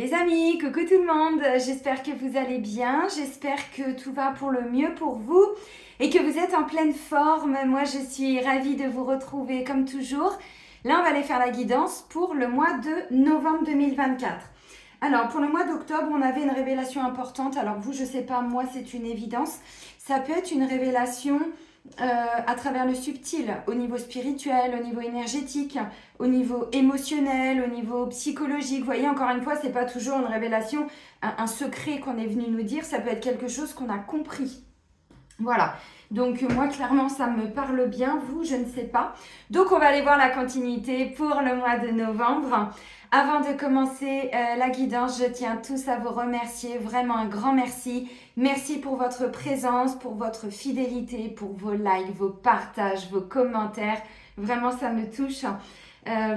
Les amis, coucou tout le monde, j'espère que vous allez bien, j'espère que tout va pour le mieux pour vous et que vous êtes en pleine forme. Moi je suis ravie de vous retrouver comme toujours. Là on va aller faire la guidance pour le mois de novembre 2024. Alors pour le mois d'octobre on avait une révélation importante, alors vous je sais pas, moi c'est une évidence. Ça peut être une révélation à travers le subtil, au niveau spirituel, au niveau énergétique, au niveau émotionnel, au niveau psychologique. Vous voyez, encore une fois, c'est pas toujours une révélation, un secret qu'on est venu nous dire, ça peut être quelque chose qu'on a compris. Voilà. Donc moi, clairement, ça me parle bien. Vous, je ne sais pas. Donc, on va aller voir la continuité pour le mois de novembre. Avant de commencer la guidance, je tiens tous à vous remercier. Vraiment un grand merci. Merci pour votre présence, pour votre fidélité, pour vos likes, vos partages, vos commentaires. Vraiment, ça me touche.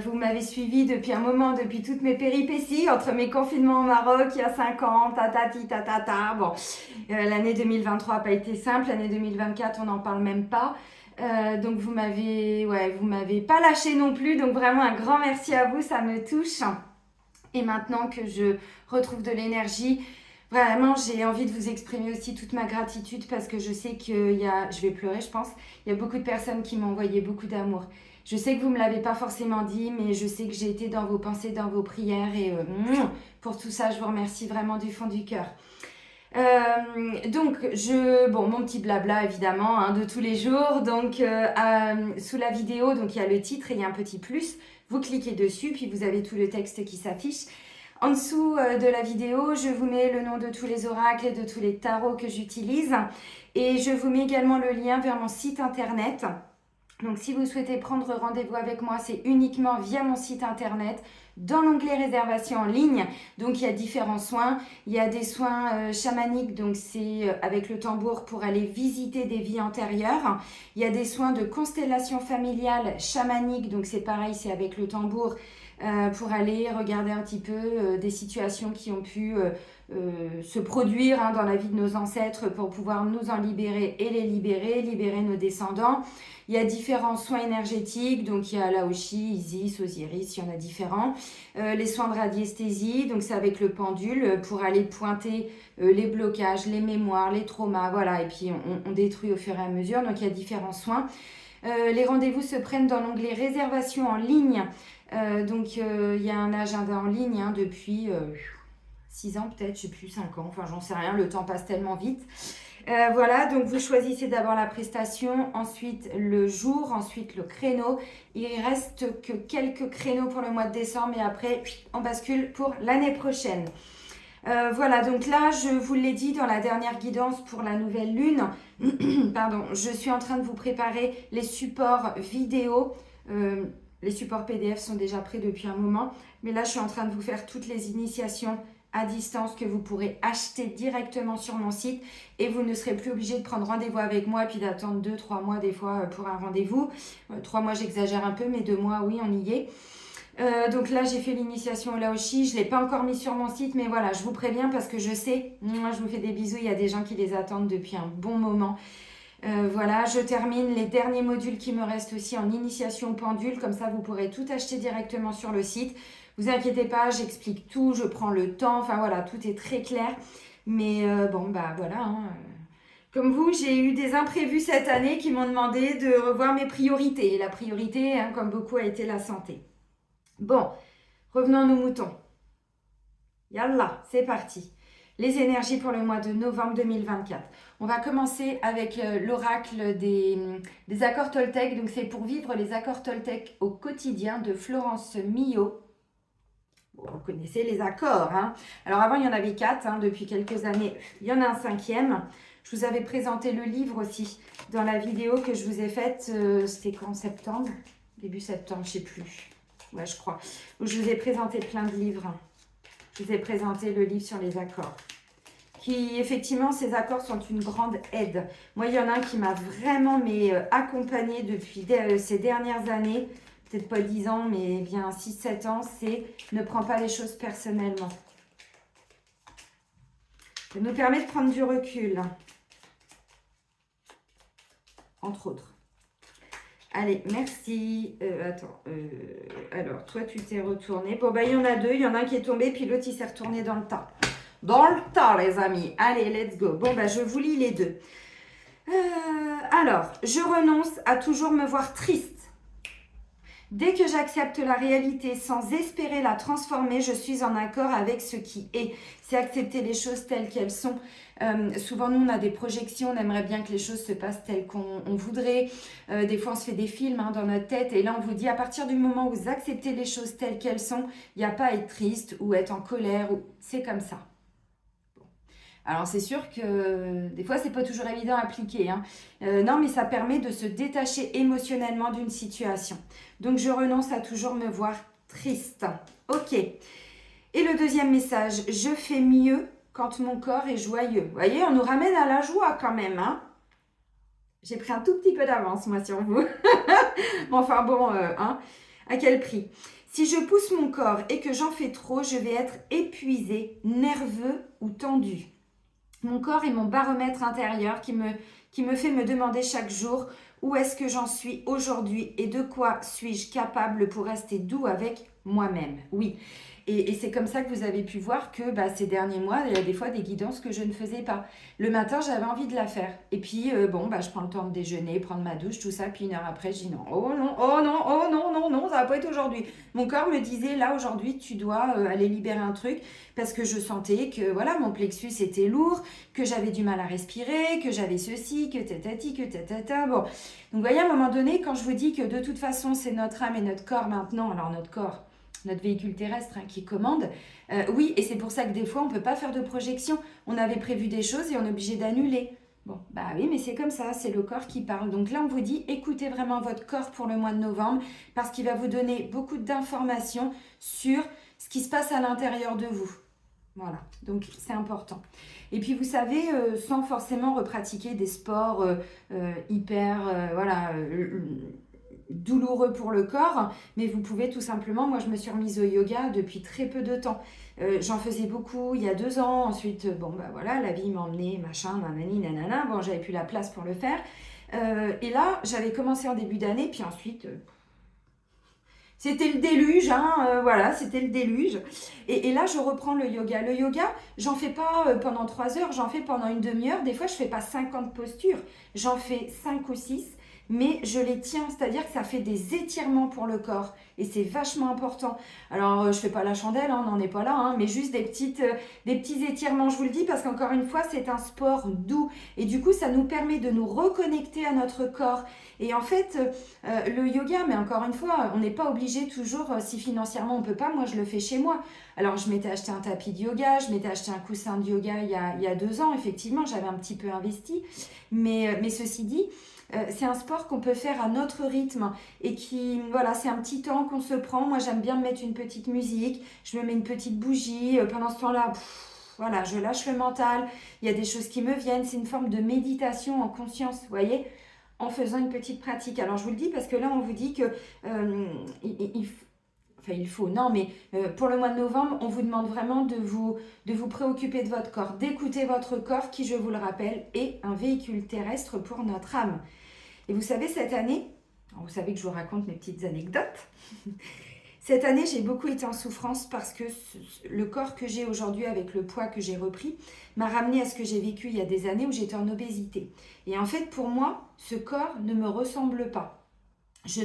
Vous m'avez suivi depuis un moment, depuis toutes mes péripéties, entre mes confinements au Maroc il y a 5 ans, tatati tatata. Bon, l'année 2023 n'a pas été simple, l'année 2024 on n'en parle même pas. Donc vous m'avez pas lâché non plus, donc vraiment un grand merci à vous, ça me touche. Et maintenant que je retrouve de l'énergie, vraiment j'ai envie de vous exprimer aussi toute ma gratitude parce que je sais qu'il y a, je vais pleurer je pense, il y a beaucoup de personnes qui m'ont envoyé beaucoup d'amour. Je sais que vous ne me l'avez pas forcément dit, mais je sais que j'ai été dans vos pensées, dans vos prières et pour tout ça, je vous remercie vraiment du fond du cœur. Donc, mon petit blabla évidemment de tous les jours. Donc, sous la vidéo, donc il y a le titre et il y a un petit plus. Vous cliquez dessus, puis vous avez tout le texte qui s'affiche. En dessous de la vidéo, je vous mets le nom de tous les oracles et de tous les tarots que j'utilise. Et je vous mets également le lien vers mon site internet. Donc, si vous souhaitez prendre rendez-vous avec moi, c'est uniquement via mon site internet, dans l'onglet réservation en ligne. Donc, il y a différents soins. Il y a des soins chamaniques, donc c'est avec le tambour pour aller visiter des vies antérieures. Il y a des soins de constellation familiale chamanique, donc c'est pareil, c'est avec le tambour pour aller regarder un petit peu des situations qui ont pu se produire dans la vie de nos ancêtres pour pouvoir nous en libérer et les libérer nos descendants. Il y a différents soins énergétiques, donc il y a Laoshi, Isis, Osiris, il y en a différents. Les soins de radiesthésie, donc c'est avec le pendule pour aller pointer les blocages, les mémoires, les traumas, voilà, et puis on détruit au fur et à mesure, donc il y a différents soins. Les rendez-vous se prennent dans l'onglet réservation en ligne, donc il y a un agenda en ligne depuis 6 ans peut-être, je sais plus, 5 ans, enfin j'en sais rien, le temps passe tellement vite. Voilà, donc vous choisissez d'abord la prestation, ensuite le jour, ensuite le créneau. Il reste que quelques créneaux pour le mois de décembre et après on bascule pour l'année prochaine. Voilà, donc là je vous l'ai dit dans la dernière guidance pour la nouvelle lune, pardon, je suis en train de vous préparer les supports vidéo. Les supports PDF sont déjà prêts depuis un moment, mais là je suis en train de vous faire toutes les initiations à distance que vous pourrez acheter directement sur mon site et vous ne serez plus obligé de prendre rendez-vous avec moi et puis d'attendre 2-3 mois des fois pour un rendez-vous. 3 mois j'exagère un peu, mais 2 mois oui on y est. Donc là j'ai fait l'initiation au Laoshi, je ne l'ai pas encore mis sur mon site, mais voilà, je vous préviens parce que je sais, moi je vous fais des bisous, il y a des gens qui les attendent depuis un bon moment. Voilà, je termine les derniers modules qui me restent aussi en initiation pendule, comme ça vous pourrez tout acheter directement sur le site. Vous inquiétez pas, j'explique tout, je prends le temps, enfin voilà, tout est très clair. Mais voilà. Comme vous, j'ai eu des imprévus cette année qui m'ont demandé de revoir mes priorités. Et la priorité, comme beaucoup, a été la santé. Bon, revenons à nos moutons. Yallah, c'est parti. Les énergies pour le mois de novembre 2024. On va commencer avec l'oracle des accords Toltec. Donc c'est pour vivre les accords Toltec au quotidien de Florence Millot. Bon, vous connaissez les accords. Alors avant, il y en avait 4 depuis quelques années. Il y en a un 5e. Je vous avais présenté le livre aussi dans la vidéo que je vous ai faite. C'était quand, septembre? Début septembre, je ne sais plus. Ouais, je crois. Où je vous ai présenté plein de livres. Je vous ai présenté le livre sur les accords. Qui, effectivement, ces accords sont une grande aide. Moi, il y en a un qui m'a vraiment accompagnée depuis ces dernières années. Peut-être pas 10 ans, mais bien 6-7 ans. C'est ne prends pas les choses personnellement. Ça nous permet de prendre du recul. Entre autres. Allez, merci. Attends. Alors, toi, tu t'es retourné. Bon, bah, il y en a deux. Il y en a un qui est tombé, puis l'autre, il s'est retourné dans le tas. Dans le tas, les amis. Allez, let's go. Bon, bah, je vous lis les deux. Alors, je renonce à toujours me voir triste. Dès que j'accepte la réalité sans espérer la transformer, je suis en accord avec ce qui est. C'est accepter les choses telles qu'elles sont. Souvent, nous, on a des projections, on aimerait bien que les choses se passent telles qu'on voudrait. Des fois, on se fait des films dans notre tête et là, on vous dit, à partir du moment où vous acceptez les choses telles qu'elles sont, il n'y a pas à être triste ou être en colère. C'est comme ça. Alors c'est sûr que des fois c'est pas toujours évident à appliquer, hein. Non, mais ça permet de se détacher émotionnellement d'une situation. Donc je renonce à toujours me voir triste. Ok. Et le deuxième message, je fais mieux quand mon corps est joyeux. Vous voyez, on nous ramène à la joie quand même, hein. J'ai pris un tout petit peu d'avance moi sur vous. Enfin bon, hein. À quel prix? Si je pousse mon corps et que j'en fais trop, je vais être épuisé, nerveux ou tendu. Mon corps est mon baromètre intérieur qui me fait me demander chaque jour où est-ce que j'en suis aujourd'hui et de quoi suis-je capable pour rester doux avec moi-même. Oui, et c'est comme ça que vous avez pu voir que ces derniers mois, il y a des fois des guidances que je ne faisais pas. Le matin, j'avais envie de la faire. Et puis, je prends le temps de déjeuner, prendre ma douche, tout ça. Puis une heure après, je dis non, oh non, oh non, oh non, non, non, ça va pas être aujourd'hui. Mon corps me disait, là, aujourd'hui, tu dois aller libérer un truc parce que je sentais que, voilà, mon plexus était lourd, que j'avais du mal à respirer, que j'avais ceci, que tatati, que tatata. Bon, donc vous voyez, à un moment donné, quand je vous dis que de toute façon, c'est notre âme et notre corps maintenant, alors notre corps, notre véhicule terrestre qui commande. Oui, et c'est pour ça que des fois, on ne peut pas faire de projection. On avait prévu des choses et on est obligé d'annuler. Bon, oui, mais c'est comme ça, c'est le corps qui parle. Donc là, on vous dit, écoutez vraiment votre corps pour le mois de novembre parce qu'il va vous donner beaucoup d'informations sur ce qui se passe à l'intérieur de vous. Voilà, donc c'est important. Et puis vous savez, sans forcément repratiquer des sports hyper, douloureux pour le corps, mais vous pouvez tout simplement, moi je me suis remise au yoga depuis très peu de temps. J'en faisais beaucoup il y a 2 ans, ensuite, la vie m'a emmenée, machin, nanani, nanana, bon, j'avais plus la place pour le faire. Et là, j'avais commencé en début d'année, puis ensuite... c'était le déluge, hein, c'était le déluge. Et là, je reprends le yoga. Le yoga, j'en fais pas pendant 3 heures, j'en fais pendant une demi-heure. Des fois, je fais pas 50 postures, j'en fais 5 ou 6, mais je les tiens, c'est-à-dire que ça fait des étirements pour le corps. Et c'est vachement important. Alors, je fais pas la chandelle, hein, on n'en est pas là, hein, mais juste des petits étirements, je vous le dis, parce qu'encore une fois, c'est un sport doux. Et du coup, ça nous permet de nous reconnecter à notre corps. Et en fait, le yoga, mais encore une fois, on n'est pas obligé toujours, si financièrement on peut pas, moi je le fais chez moi. Alors je m'étais acheté un tapis de yoga, je m'étais acheté un coussin de yoga il y a 2 ans, effectivement, j'avais un petit peu investi. Mais ceci dit, c'est un sport qu'on peut faire à notre rythme et qui, voilà, c'est un petit temps qu'on se prend. Moi j'aime bien me mettre une petite musique, je me mets une petite bougie, pendant ce temps-là, voilà, je lâche le mental, il y a des choses qui me viennent, c'est une forme de méditation en conscience, vous voyez, en faisant une petite pratique. Alors je vous le dis parce que là on vous dit que il faut, non, mais pour le mois de novembre, on vous demande vraiment de vous préoccuper de votre corps, d'écouter votre corps qui, je vous le rappelle, est un véhicule terrestre pour notre âme. Et vous savez, cette année, vous savez que je vous raconte mes petites anecdotes. Cette année, j'ai beaucoup été en souffrance parce que le corps que j'ai aujourd'hui avec le poids que j'ai repris m'a ramené à ce que j'ai vécu il y a des années où j'étais en obésité. Et en fait, pour moi, ce corps ne me ressemble pas. Je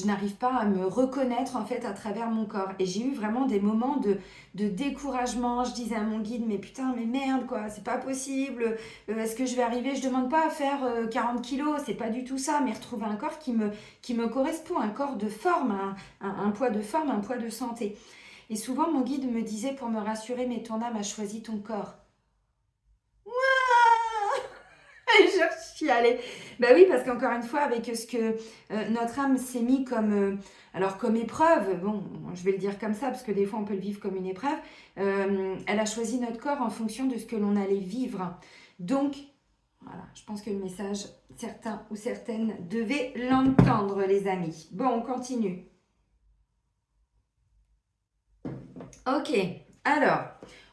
n'arrive pas à me reconnaître en fait à travers mon corps. Et j'ai eu vraiment des moments de découragement. Je disais à mon guide, mais putain, mais merde quoi, c'est pas possible. Est-ce que je vais arriver? Je demande pas à faire 40 kilos, c'est pas du tout ça, mais retrouver un corps qui me correspond, un corps de forme, un poids de forme, un poids de santé. Et souvent mon guide me disait pour me rassurer, mais ton âme a choisi ton corps. Et je chialais. Oui, parce qu'encore une fois, avec ce que notre âme s'est mis comme, comme épreuve, bon, je vais le dire comme ça, parce que des fois on peut le vivre comme une épreuve, elle a choisi notre corps en fonction de ce que l'on allait vivre. Donc, voilà, je pense que le message, certains ou certaines devaient l'entendre, les amis. Bon, on continue. Ok, alors...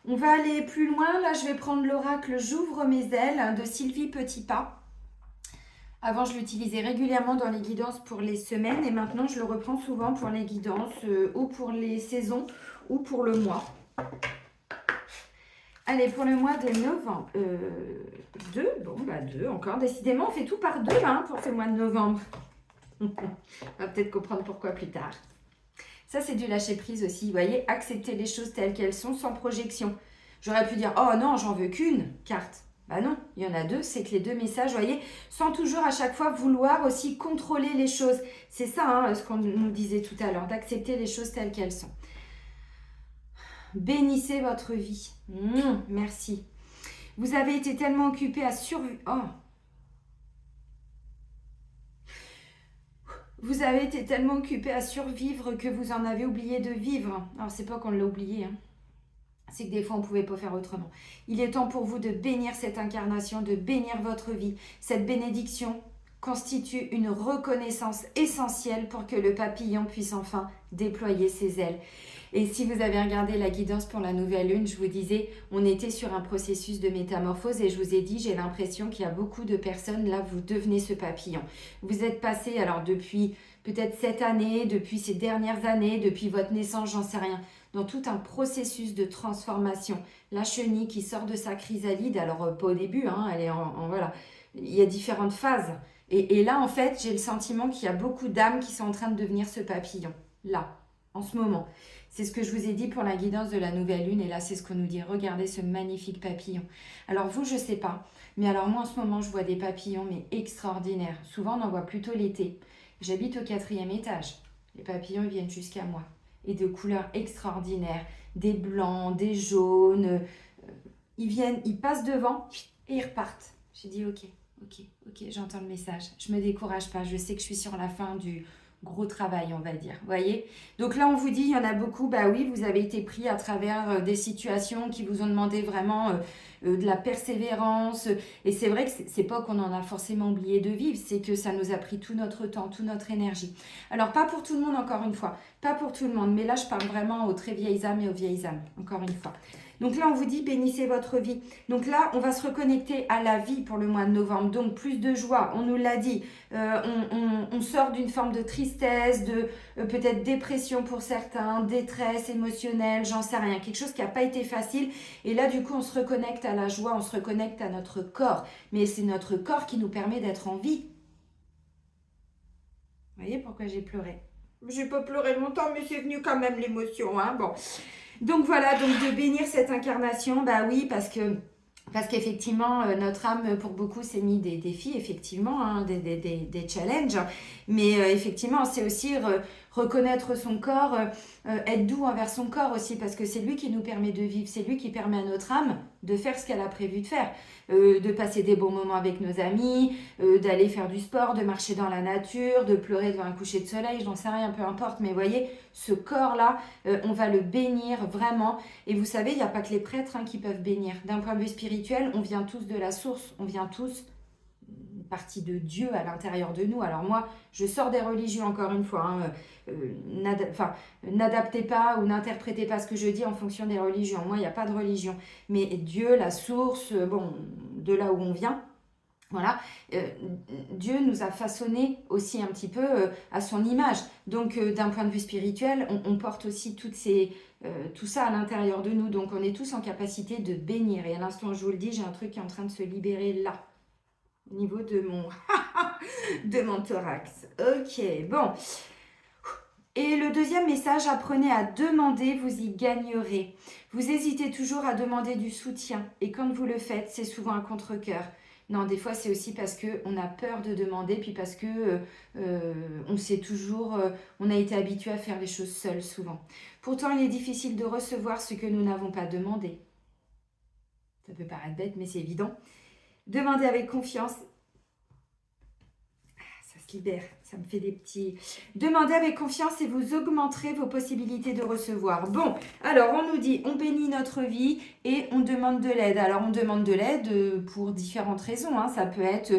on va aller plus loin. Là, je vais prendre l'oracle J'ouvre mes ailes de Sylvie Petitpas. Avant, je l'utilisais régulièrement dans les guidances pour les semaines et maintenant, je le reprends souvent pour les guidances ou pour les saisons ou pour le mois. Allez, pour le mois de novembre. 2, bon, bah 2 encore. Décidément, on fait tout par 2 hein, pour ce mois de novembre. On va peut-être comprendre pourquoi plus tard. Ça, c'est du lâcher-prise aussi. Vous voyez, accepter les choses telles qu'elles sont sans projection. J'aurais pu dire, oh non, j'en veux qu'une carte. Bah non, il y en a 2, c'est que les 2 messages, vous voyez, sans toujours à chaque fois vouloir aussi contrôler les choses. C'est ça, hein, ce qu'on nous disait tout à l'heure, d'accepter les choses telles qu'elles sont. Bénissez votre vie. Merci. Vous avez été tellement occupé à survivre. Oh. Vous avez été tellement occupé à survivre que vous en avez oublié de vivre. Alors, c'est pas qu'on l'a oublié, hein. C'est que des fois, on ne pouvait pas faire autrement. Il est temps pour vous de bénir cette incarnation, de bénir votre vie. Cette bénédiction constitue une reconnaissance essentielle pour que le papillon puisse enfin déployer ses ailes. Et si vous avez regardé la guidance pour la nouvelle lune, je vous disais, on était sur un processus de métamorphose et je vous ai dit, j'ai l'impression qu'il y a beaucoup de personnes, là, vous devenez ce papillon. Vous êtes passé, alors depuis peut-être cette année, depuis ces dernières années, depuis votre naissance, j'en sais rien, dans tout un processus de transformation. La chenille qui sort de sa chrysalide, alors pas au début, hein, elle est voilà, il y a différentes phases. Et là, en fait, j'ai le sentiment qu'il y a beaucoup d'âmes qui sont en train de devenir ce papillon, là, en ce moment. C'est ce que je vous ai dit pour la guidance de la nouvelle lune. Et là, c'est ce qu'on nous dit. Regardez ce magnifique papillon. Alors vous, je ne sais pas. Mais alors moi, en ce moment, je vois des papillons, mais extraordinaires. Souvent, on en voit plutôt l'été. J'habite au 4e étage. Les papillons, ils viennent jusqu'à moi. Et de couleurs extraordinaires. Des blancs, des jaunes. Ils viennent, ils passent devant et ils repartent. J'ai dit, ok, j'entends le message. Je ne me décourage pas. Je sais que je suis sur la fin du gros travail, on va dire. Vous voyez? Donc là, on vous dit, il y en a beaucoup. Bah oui, vous avez été pris à travers des situations qui vous ont demandé vraiment de la persévérance. Et c'est vrai que c'est pas qu'on en a forcément oublié de vivre, c'est que ça nous a pris tout notre temps, toute notre énergie. Alors, pas pour tout le monde, encore une fois. Pas pour tout le monde. Mais là, je parle vraiment aux très vieilles âmes et aux vieilles âmes, encore une fois. Donc là, on vous dit, bénissez votre vie. Donc là, on va se reconnecter à la vie pour le mois de novembre. Donc, plus de joie, on nous l'a dit. On sort d'une forme de tristesse, de peut-être dépression pour certains, détresse émotionnelle, j'en sais rien. Quelque chose qui n'a pas été facile. Et là, du coup, on se reconnecte à la joie, on se reconnecte à notre corps. Mais c'est notre corps qui nous permet d'être en vie. Vous voyez pourquoi j'ai pleuré? J'ai pas pleuré longtemps, mais c'est venu quand même l'émotion, hein. Bon. Donc voilà, donc de bénir cette incarnation, bah oui, parce qu'effectivement, notre âme, pour beaucoup, s'est mis des défis, effectivement, hein, des challenges. Mais effectivement, c'est aussi reconnaître son corps, être doux envers son corps aussi, parce que c'est lui qui nous permet de vivre, c'est lui qui permet à notre âme de faire ce qu'elle a prévu de faire, de passer des bons moments avec nos amis, d'aller faire du sport, de marcher dans la nature, de pleurer devant un coucher de soleil, j'en sais rien, peu importe. Mais voyez, ce corps-là, on va le bénir vraiment. Et vous savez, il n'y a pas que les prêtres hein, qui peuvent bénir. D'un point de vue spirituel, on vient tous de la source, on vient tous une partie de Dieu à l'intérieur de nous. Alors moi, je sors des religions encore une fois. Hein, n'adaptez pas ou n'interprétez pas ce que je dis en fonction des religions. Moi, il n'y a pas de religion. Mais Dieu, la source, bon, de là où on vient, voilà, Dieu nous a façonné aussi un petit peu à son image. Donc, d'un point de vue spirituel, on porte aussi tout ça à l'intérieur de nous. Donc, on est tous en capacité de bénir. Et à l'instant, je vous le dis, j'ai un truc qui est en train de se libérer là, au niveau de mon thorax. Ok, bon. Et le deuxième message, apprenez à demander, vous y gagnerez. Vous hésitez toujours à demander du soutien. Et quand vous le faites, c'est souvent un contre-cœur. Non, des fois, c'est aussi parce qu'on a peur de demander, puis parce que on sait toujours, on a été habitué à faire les choses seuls souvent. Pourtant, il est difficile de recevoir ce que nous n'avons pas demandé. Ça peut paraître bête, mais c'est évident. Demandez avec confiance. Ça se libère. Ça me fait des petits... Demandez avec confiance et vous augmenterez vos possibilités de recevoir. Bon, alors on nous dit, on bénit notre vie et on demande de l'aide. Alors on demande de l'aide pour différentes raisons. Hein. Ça peut être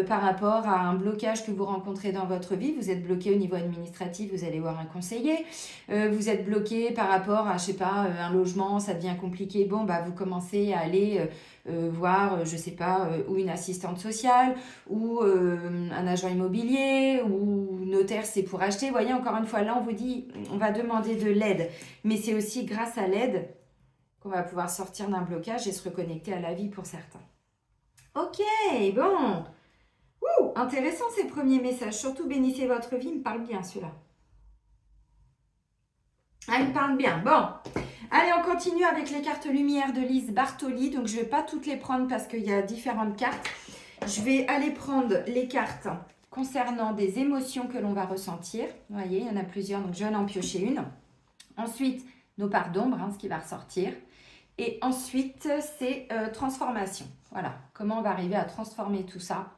par rapport à un blocage que vous rencontrez dans votre vie. Vous êtes bloqué au niveau administratif, vous allez voir un conseiller. Vous êtes bloqué par rapport à, je sais pas, un logement, ça devient compliqué. Bon, bah vous commencez à aller... voir, je sais pas, ou une assistante sociale, ou un agent immobilier, ou notaire, c'est pour acheter. Vous voyez, encore une fois, là, on vous dit, on va demander de l'aide. Mais c'est aussi grâce à l'aide qu'on va pouvoir sortir d'un blocage et se reconnecter à la vie pour certains. Ok, bon. Intéressant ces premiers messages. Surtout, bénissez votre vie. Il me parle bien, celui-là. Ah, il me parle bien. Bon. Allez, on continue avec les cartes lumière de Lise Bartoli. Donc, je ne vais pas toutes les prendre parce qu'il y a différentes cartes. Je vais aller prendre les cartes concernant des émotions que l'on va ressentir. Vous voyez, il y en a plusieurs, donc je vais en piocher une. Ensuite, nos parts d'ombre, ce qui va ressortir. Et ensuite, c'est transformation. Voilà, comment on va arriver à transformer tout ça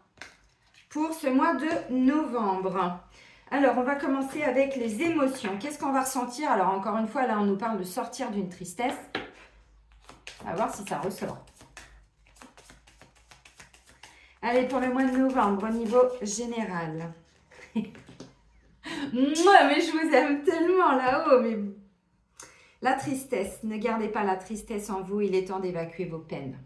pour ce mois de novembre. Alors, on va commencer avec les émotions. Qu'est-ce qu'on va ressentir? Alors, encore une fois, là, on nous parle de sortir d'une tristesse. On va voir si ça ressort. Allez, pour le mois de novembre, au niveau général. Moi, mais je vous aime tellement là-haut. Mais... La tristesse. Ne gardez pas la tristesse en vous. Il est temps d'évacuer vos peines.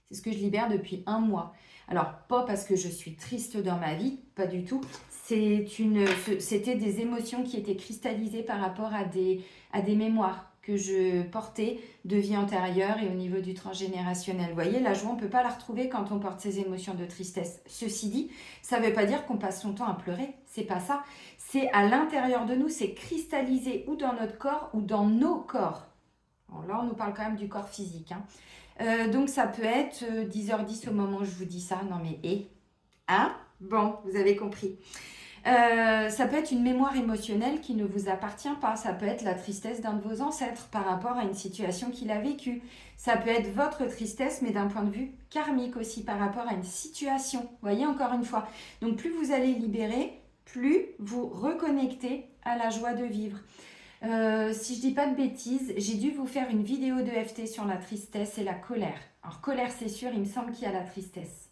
C'est ce que je libère depuis 1 mois. Alors, pas parce que je suis triste dans ma vie, pas du tout. C'était des émotions qui étaient cristallisées par rapport à des mémoires que je portais de vie antérieure et au niveau du transgénérationnel. Vous voyez, la joie, on ne peut pas la retrouver quand on porte ces émotions de tristesse. Ceci dit, ça ne veut pas dire qu'on passe son temps à pleurer. C'est pas ça. C'est à l'intérieur de nous, c'est cristallisé ou dans notre corps ou dans nos corps. Bon, là, on nous parle quand même du corps physique. Donc, ça peut être 10h10 au moment où je vous dis ça. Non, mais hein? Bon, vous avez compris. Ça peut être une mémoire émotionnelle qui ne vous appartient pas. Ça peut être la tristesse d'un de vos ancêtres par rapport à une situation qu'il a vécue. Ça peut être votre tristesse, mais d'un point de vue karmique aussi, par rapport à une situation. Vous voyez, encore une fois. Donc, plus vous allez libérer, plus vous reconnectez à la joie de vivre. Si je dis pas de bêtises, j'ai dû vous faire une vidéo d'EFT sur la tristesse et la colère. Alors, colère, c'est sûr, il me semble qu'il y a la tristesse.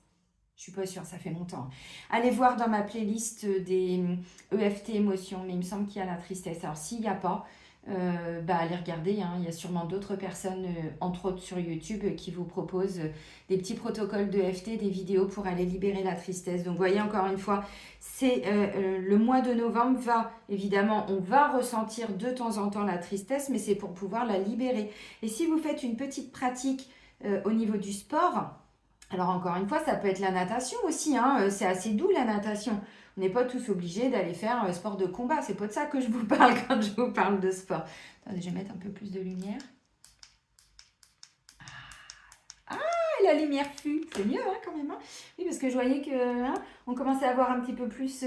Je suis pas sûre, ça fait longtemps. Allez voir dans ma playlist des EFT émotions, mais il me semble qu'il y a la tristesse. Alors, s'il n'y a pas, allez regarder. Il y a sûrement d'autres personnes, entre autres sur YouTube, qui vous proposent des petits protocoles d'EFT, des vidéos pour aller libérer la tristesse. Donc, vous voyez, encore une fois, c'est le mois de novembre évidemment, on va ressentir de temps en temps la tristesse, mais c'est pour pouvoir la libérer. Et si vous faites une petite pratique au niveau du sport... Alors, encore une fois, ça peut être la natation aussi. C'est assez doux, la natation. On n'est pas tous obligés d'aller faire sport de combat. C'est pas de ça que je vous parle quand je vous parle de sport. Attendez, je vais mettre un peu plus de lumière. La lumière fut. C'est mieux, quand même. Oui, parce que je voyais que on commençait à voir un petit peu plus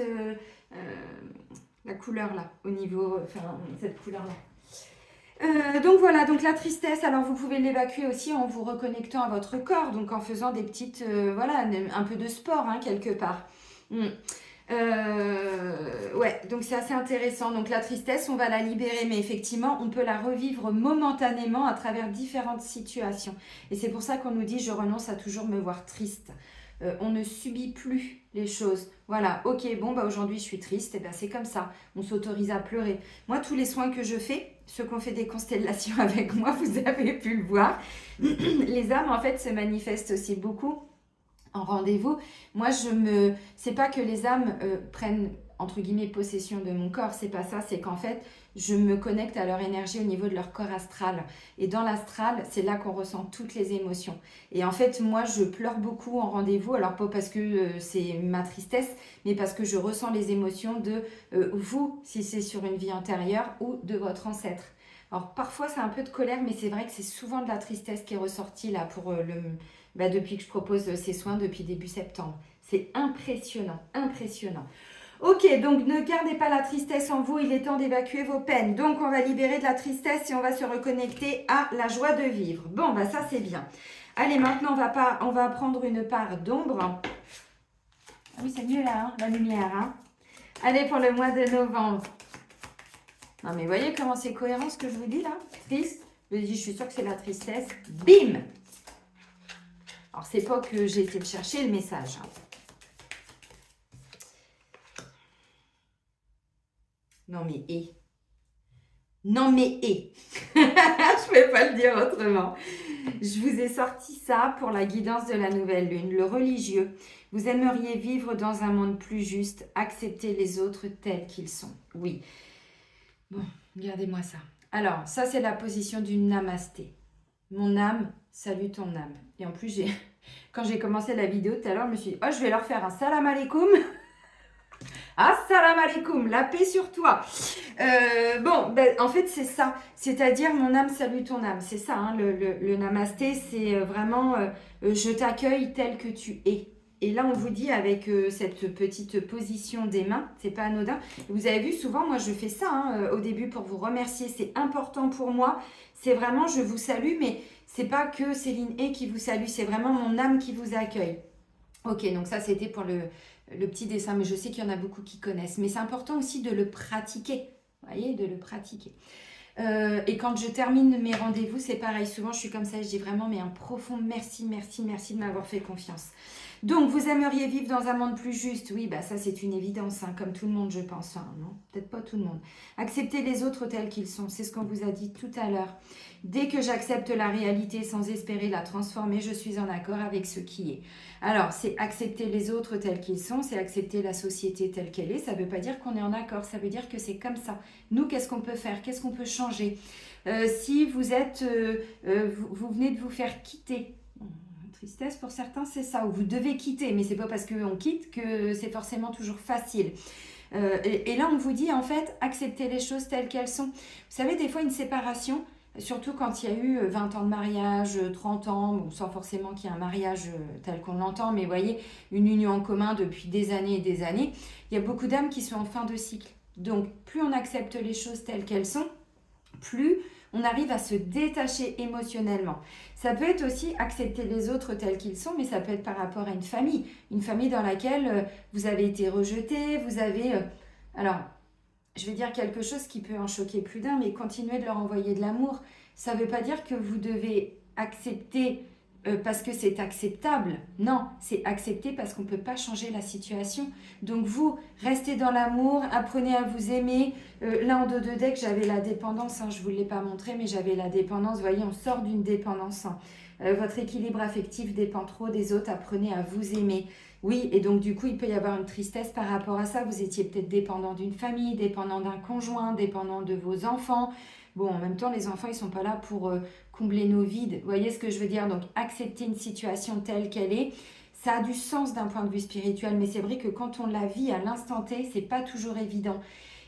la couleur, là, au niveau... cette couleur-là. Donc voilà, donc la tristesse, alors vous pouvez l'évacuer aussi en vous reconnectant à votre corps, donc en faisant des petites, un peu de sport, quelque part. Ouais, donc c'est assez intéressant. Donc la tristesse, on va la libérer, mais effectivement, on peut la revivre momentanément à travers différentes situations. Et c'est pour ça qu'on nous dit, je renonce à toujours me voir triste. On ne subit plus les choses. Voilà, ok, bon, aujourd'hui je suis triste, et c'est comme ça. On s'autorise à pleurer. Moi, tous les soins que je fais, ceux qui ont fait des constellations avec moi, vous avez pu le voir. Les âmes, en fait, se manifestent aussi beaucoup en rendez-vous. Moi, c'est pas que les âmes prennent, entre guillemets, possession de mon corps. C'est pas ça, c'est qu'en fait, je me connecte à leur énergie au niveau de leur corps astral. Et dans l'astral, c'est là qu'on ressent toutes les émotions. Et en fait, moi, je pleure beaucoup en rendez-vous. Alors, pas parce que c'est ma tristesse, mais parce que je ressens les émotions de vous, si c'est sur une vie antérieure, ou de votre ancêtre. Alors, parfois, c'est un peu de colère, mais c'est vrai que c'est souvent de la tristesse qui est ressortie là pour depuis que je propose ces soins depuis début septembre. C'est impressionnant, impressionnant. Ok, donc ne gardez pas la tristesse en vous, il est temps d'évacuer vos peines. Donc on va libérer de la tristesse et on va se reconnecter à la joie de vivre. Bon, ça c'est bien. Allez, maintenant on va prendre une part d'ombre. Oui, c'est mieux là, hein, la lumière. Hein. Allez, pour le mois de novembre. Non, mais voyez comment c'est cohérent ce que je vous dis là? Triste. Je suis sûre que c'est la tristesse. Bim! Alors, c'est pas que j'ai été le chercher, le message. Hein. Non, mais et. Non, mais et. Je ne vais pas le dire autrement. Je vous ai sorti ça pour la guidance de la nouvelle lune. Le religieux. Vous aimeriez vivre dans un monde plus juste, accepter les autres tels qu'ils sont. Oui. Bon, regardez-moi ça. Alors, ça, c'est la position du namasté. Mon âme salue ton âme. Et en plus, quand j'ai commencé la vidéo tout à l'heure, je me suis dit, oh, je vais leur faire un salam alaikum. Assalam alaikum, la paix sur toi. En fait, c'est ça. C'est-à-dire, mon âme salue ton âme. C'est ça, hein, le namasté, c'est vraiment je t'accueille tel que tu es. Et là, on vous dit avec cette petite position des mains, c'est pas anodin. Vous avez vu, souvent, moi, je fais ça hein, au début pour vous remercier. C'est important pour moi. C'est vraiment, je vous salue, mais c'est pas que Céline E qui vous salue, c'est vraiment mon âme qui vous accueille. Ok, donc ça, c'était pour le petit dessin, mais je sais qu'il y en a beaucoup qui connaissent. Mais c'est important aussi de le pratiquer. Vous voyez, de le pratiquer. Et quand je termine mes rendez-vous, c'est pareil. Souvent, je suis comme ça. Je dis vraiment, mais un profond merci, merci, merci de m'avoir fait confiance. Donc, vous aimeriez vivre dans un monde plus juste? Oui, bah ça, c'est une évidence, hein, comme tout le monde, je pense. Enfin, non, peut-être pas tout le monde. Accepter les autres tels qu'ils sont. C'est ce qu'on vous a dit tout à l'heure. Dès que j'accepte la réalité sans espérer la transformer, je suis en accord avec ce qui est. Alors, c'est accepter les autres tels qu'ils sont, c'est accepter la société telle qu'elle est. Ça ne veut pas dire qu'on est en accord, ça veut dire que c'est comme ça. Nous, qu'est-ce qu'on peut faire? Qu'est-ce qu'on peut changer? Si vous êtes, vous venez de vous faire quitter, tristesse pour certains, c'est ça, ou vous devez quitter, mais c'est pas parce qu'on quitte que c'est forcément toujours facile. Et là, on vous dit en fait, accepter les choses telles qu'elles sont. Vous savez, des fois, une séparation, surtout quand il y a eu 20 ans de mariage, 30 ans, bon, sans forcément qu'il y ait un mariage tel qu'on l'entend, mais vous voyez, une union en commun depuis des années et des années, il y a beaucoup d'âmes qui sont en fin de cycle. Donc, plus on accepte les choses telles qu'elles sont, plus on arrive à se détacher émotionnellement. Ça peut être aussi accepter les autres tels qu'ils sont, mais ça peut être par rapport à une famille dans laquelle vous avez été rejeté, vous avez... alors, je vais dire quelque chose qui peut en choquer plus d'un, mais continuez de leur envoyer de l'amour. Ça ne veut pas dire que vous devez accepter parce que c'est acceptable. Non, c'est accepter parce qu'on ne peut pas changer la situation. Donc vous, restez dans l'amour, apprenez à vous aimer. Là, en dos de deck, j'avais la dépendance. Hein, je ne vous l'ai pas montré, mais j'avais la dépendance. Vous voyez, on sort d'une dépendance. Hein. Votre équilibre affectif dépend trop des autres. Apprenez à vous aimer. Oui, et donc du coup, il peut y avoir une tristesse par rapport à ça. Vous étiez peut-être dépendant d'une famille, dépendant d'un conjoint, dépendant de vos enfants. Bon, en même temps, les enfants, ils ne sont pas là pour combler nos vides. Vous voyez ce que je veux dire? Donc, accepter une situation telle qu'elle est, ça a du sens d'un point de vue spirituel, mais c'est vrai que quand on la vit à l'instant T, c'est pas toujours évident.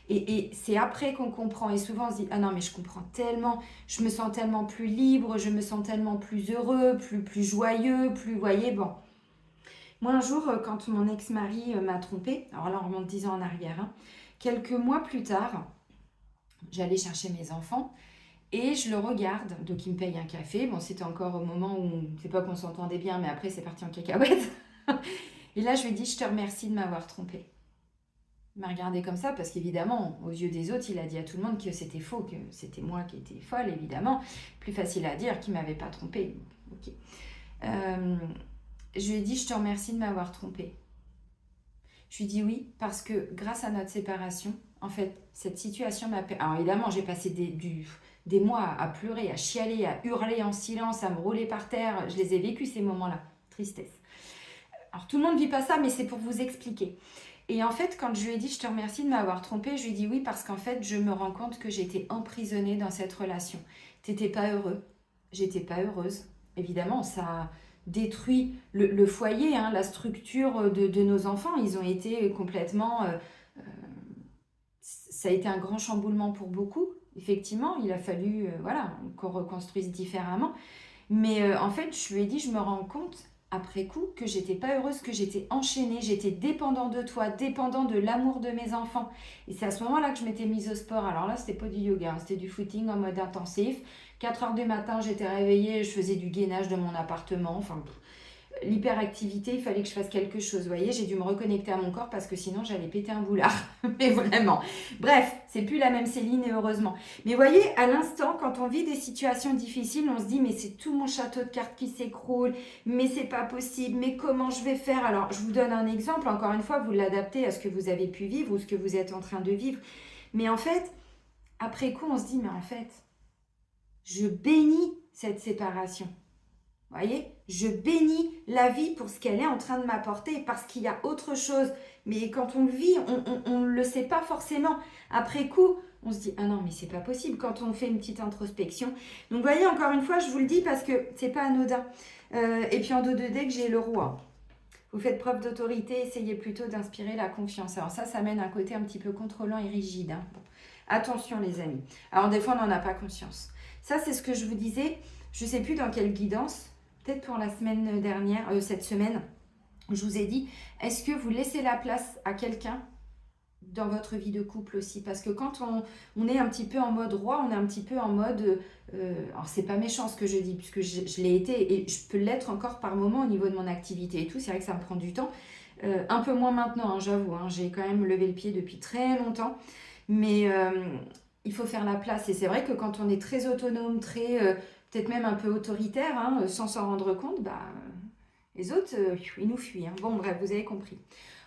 Et c'est après qu'on comprend. Et souvent, on se dit, ah non, mais je comprends tellement, je me sens tellement plus libre, je me sens tellement plus heureux, plus joyeux, plus, vous voyez, bon. Moi, un jour, quand mon ex-mari m'a trompée, alors là, on remonte 10 ans en arrière, hein, quelques mois plus tard, j'allais chercher mes enfants et je le regarde. Donc, il me paye un café. Bon, c'était encore au moment où, c'est pas qu'on s'entendait bien, mais après, c'est parti en cacahuète. Et là, je lui ai dit, je te remercie de m'avoir trompée. Il m'a regardé comme ça parce qu'évidemment, aux yeux des autres, il a dit à tout le monde que c'était faux, que c'était moi qui étais folle, évidemment. Plus facile à dire qu'il ne m'avait pas trompée. Ok. Je lui ai dit, je te remercie de m'avoir trompée. Je lui ai dit oui, parce que grâce à notre séparation, en fait, cette situation m'a... Alors évidemment, j'ai passé des mois à pleurer, à chialer, à hurler en silence, à me rouler par terre. Je les ai vécus ces moments-là. Tristesse. Alors tout le monde ne vit pas ça, mais c'est pour vous expliquer. Et en fait, quand je lui ai dit, je te remercie de m'avoir trompée, je lui ai dit oui, parce qu'en fait, je me rends compte que j'étais emprisonnée dans cette relation. T'étais pas heureux. J'étais pas heureuse. Évidemment, ça détruit le foyer, hein, la structure de nos enfants. Ils ont été complètement... ça a été un grand chamboulement pour beaucoup. Effectivement, il a fallu voilà, qu'on reconstruise différemment. Mais en fait, je lui ai dit, je me rends compte après coup que j'étais pas heureuse, que j'étais enchaînée, j'étais dépendant de toi, dépendant de l'amour de mes enfants. Et c'est à ce moment-là que je m'étais mise au sport. Alors là, c'était pas du yoga, hein, c'était du footing en mode intensif. 4 heures du matin, j'étais réveillée, je faisais du gainage de mon appartement. Enfin, l'hyperactivité, il fallait que je fasse quelque chose. Vous voyez, j'ai dû me reconnecter à mon corps parce que sinon j'allais péter un boulard. Mais vraiment. Bref, c'est plus la même Céline et heureusement. Mais vous voyez, à l'instant, quand on vit des situations difficiles, on se dit mais c'est tout mon château de cartes qui s'écroule, mais c'est pas possible, mais comment je vais faire? Alors, je vous donne un exemple, encore une fois, vous l'adaptez à ce que vous avez pu vivre ou ce que vous êtes en train de vivre. Mais en fait, après coup, on se dit mais en fait, je bénis cette séparation. Vous voyez, je bénis la vie pour ce qu'elle est en train de m'apporter parce qu'il y a autre chose. Mais quand on le vit, on ne le sait pas forcément. Après coup, on se dit, ah non, mais c'est pas possible quand on fait une petite introspection. Donc, vous voyez, encore une fois, je vous le dis parce que c'est pas anodin. Et puis, en dos de deck, j'ai le roi. Vous faites preuve d'autorité, essayez plutôt d'inspirer la confiance. Alors ça mène un côté un petit peu contrôlant et rigide. Hein. Bon. Attention, les amis. Alors, des fois, on n'en a pas conscience. Ça, c'est ce que je vous disais. Je ne sais plus dans quelle guidance. Peut-être pour la semaine dernière, cette semaine, je vous ai dit, est-ce que vous laissez la place à quelqu'un dans votre vie de couple aussi? Parce que quand on est un petit peu en mode roi, on est un petit peu en mode... alors, c'est pas méchant ce que je dis, puisque je l'ai été et je peux l'être encore par moment au niveau de mon activité et tout. C'est vrai que ça me prend du temps. Un peu moins maintenant, hein, j'avoue. Hein, j'ai quand même levé le pied depuis très longtemps. Mais il faut faire la place. Et c'est vrai que quand on est très autonome, très... peut-être même un peu autoritaire, hein, sans s'en rendre compte, bah, les autres, ils nous fuient. Hein. Bon, bref, vous avez compris.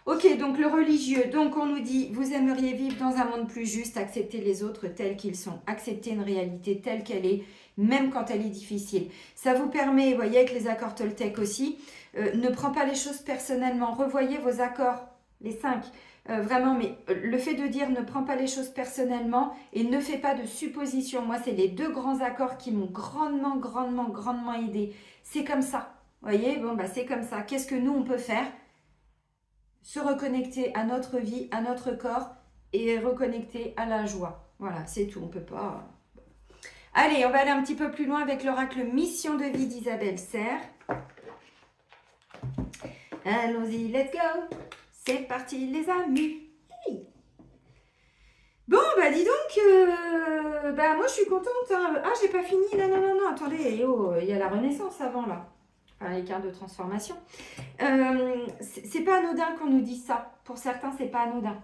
Ok, donc le religieux. Donc, on nous dit, vous aimeriez vivre dans un monde plus juste, accepter les autres tels qu'ils sont, accepter une réalité telle qu'elle est, même quand elle est difficile. Ça vous permet, vous voyez, avec les accords Toltec aussi, ne prends pas les choses personnellement. Revoyez vos accords, les 5. Vraiment, mais le fait de dire ne prends pas les choses personnellement et ne fais pas de suppositions. Moi, c'est les 2 grands accords qui m'ont grandement aidé. C'est comme ça. Vous voyez, bon, bah, c'est comme ça. Qu'est-ce que nous, on peut faire? Se reconnecter à notre vie, à notre corps et reconnecter à la joie. Voilà, c'est tout. On peut pas... Allez, on va aller un petit peu plus loin avec l'oracle Mission de vie d'Isabelle Serre. Allons-y, let's go! C'est parti les amis. Hey. Bon, bah dis donc, bah moi je suis contente. Hein. Ah, j'ai pas fini là, non, attendez, il y a la Renaissance avant là. Enfin, les cartes de transformation. C'est pas anodin qu'on nous dise ça. Pour certains, c'est pas anodin.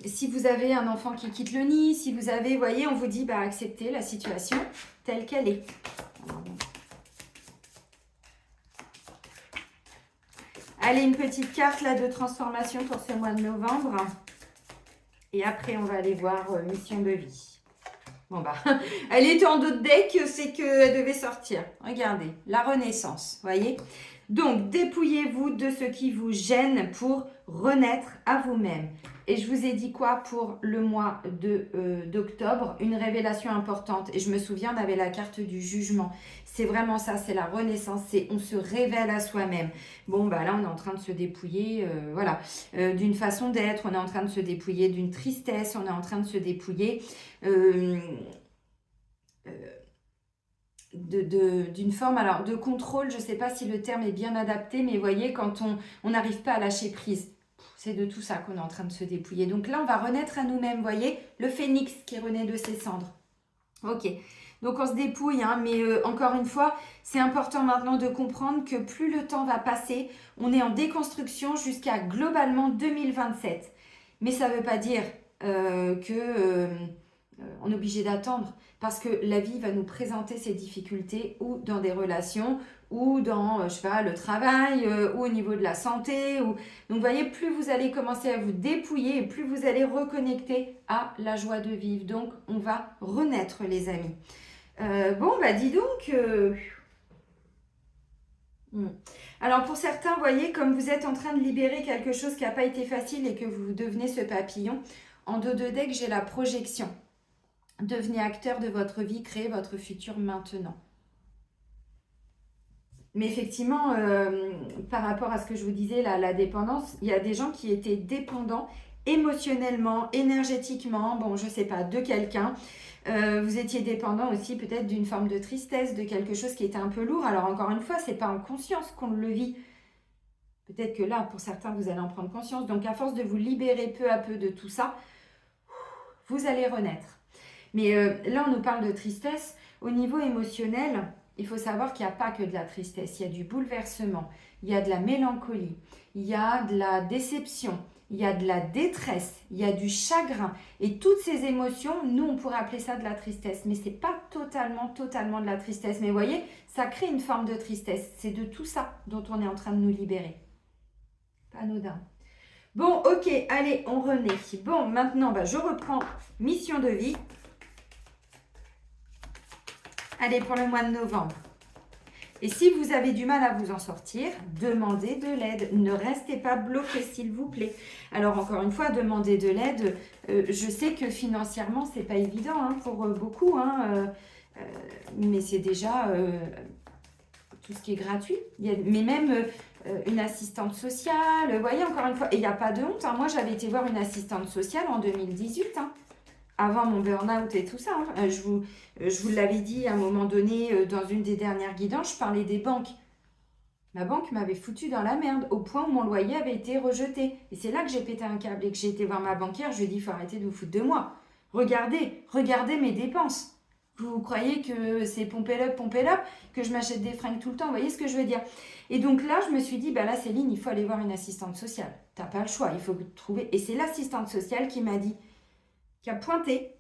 Si vous avez un enfant qui quitte le nid, si vous avez, vous voyez, on vous dit, bah acceptez la situation telle qu'elle est. Alors, bon. Allez, une petite carte là de transformation pour ce mois de novembre. Et après, on va aller voir mission de vie. Bon bah, elle était en dos de deck, c'est qu'elle devait sortir. Regardez, la renaissance, voyez. Donc, dépouillez-vous de ce qui vous gêne pour renaître à vous-même. Et je vous ai dit quoi pour le mois d'octobre? Une révélation importante. Et je me souviens, on avait la carte du jugement. C'est vraiment ça, c'est la renaissance. C'est on se révèle à soi-même. Bon, bah là, on est en train de se dépouiller, voilà, d'une façon d'être. On est en train de se dépouiller d'une tristesse. On est en train de se dépouiller d'une forme alors de contrôle. Je ne sais pas si le terme est bien adapté, mais vous voyez, quand on n'arrive pas à lâcher prise. C'est de tout ça qu'on est en train de se dépouiller. Donc là, on va renaître à nous-mêmes, vous voyez, le phénix qui renaît de ses cendres. Ok, donc on se dépouille, hein, mais encore une fois, c'est important maintenant de comprendre que plus le temps va passer, on est en déconstruction jusqu'à globalement 2027. Mais ça ne veut pas dire on est obligé d'attendre, parce que la vie va nous présenter ces difficultés ou dans des relations, ou dans, je sais pas, le travail, ou au niveau de la santé. Donc, vous voyez, plus vous allez commencer à vous dépouiller, et plus vous allez reconnecter à la joie de vivre. Donc, on va renaître, les amis. Bon, bah dis donc... Alors, pour certains, vous voyez, comme vous êtes en train de libérer quelque chose qui n'a pas été facile et que vous devenez ce papillon, en dos de deck, j'ai la projection. Devenez acteur de votre vie, créez votre futur maintenant. Mais effectivement, par rapport à ce que je vous disais, la dépendance, il y a des gens qui étaient dépendants émotionnellement, énergétiquement, bon, je ne sais pas, de quelqu'un. Vous étiez dépendant aussi peut-être d'une forme de tristesse, de quelque chose qui était un peu lourd. Alors encore une fois, ce n'est pas en conscience qu'on le vit. Peut-être que là, pour certains, vous allez en prendre conscience. Donc à force de vous libérer peu à peu de tout ça, vous allez renaître. Mais là, on nous parle de tristesse. Au niveau émotionnel, il faut savoir qu'il n'y a pas que de la tristesse, il y a du bouleversement, il y a de la mélancolie, il y a de la déception, il y a de la détresse, il y a du chagrin. Et toutes ces émotions, nous, on pourrait appeler ça de la tristesse. Mais ce n'est pas totalement de la tristesse. Mais vous voyez, ça crée une forme de tristesse. C'est de tout ça dont on est en train de nous libérer. Pas anodin. Bon, ok, allez, on renaît. Bon, maintenant, je reprends mission de vie. Allez, pour le mois de novembre. Et si vous avez du mal à vous en sortir, demandez de l'aide. Ne restez pas bloqué, s'il vous plaît. Alors, encore une fois, demandez de l'aide. Je sais que financièrement, c'est pas évident pour beaucoup. Mais c'est déjà tout ce qui est gratuit. Mais même une assistante sociale. Vous voyez, encore une fois, et il n'y a pas de honte. Moi, j'avais été voir une assistante sociale en 2018. Avant mon burn-out et tout ça. Je vous l'avais dit à un moment donné dans une des dernières guidances, je parlais des banques. Ma banque m'avait foutu dans la merde au point où mon loyer avait été rejeté. Et c'est là que j'ai pété un câble et que j'ai été voir ma banquière. Je lui ai dit, il faut arrêter de vous foutre de moi. Regardez mes dépenses. Vous croyez que c'est pomper l'up, que je m'achète des fringues tout le temps. Vous voyez ce que je veux dire? Et donc là, je me suis dit, là, Céline, il faut aller voir une assistante sociale. T'as pas le choix, il faut trouver. Et c'est l'assistante sociale qui m'a dit, qui a pointé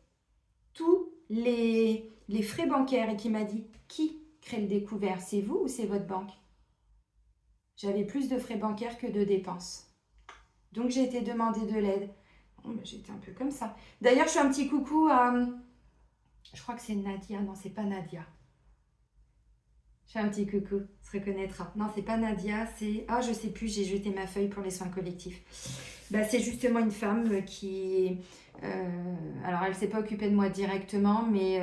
tous les frais bancaires et qui m'a dit qui crée le découvert, c'est vous ou c'est votre banque? J'avais plus de frais bancaires que de dépenses. Donc j'ai été demander de l'aide. Bon, j'étais un peu comme ça. D'ailleurs, je fais un petit coucou à... Je crois que c'est Nadia. Non, c'est pas Nadia. Je fais un petit coucou, se reconnaîtra. Non, c'est pas Nadia, c'est... Ah, je sais plus, j'ai jeté ma feuille pour les soins collectifs. C'est justement une femme qui... alors, elle ne s'est pas occupée de moi directement, mais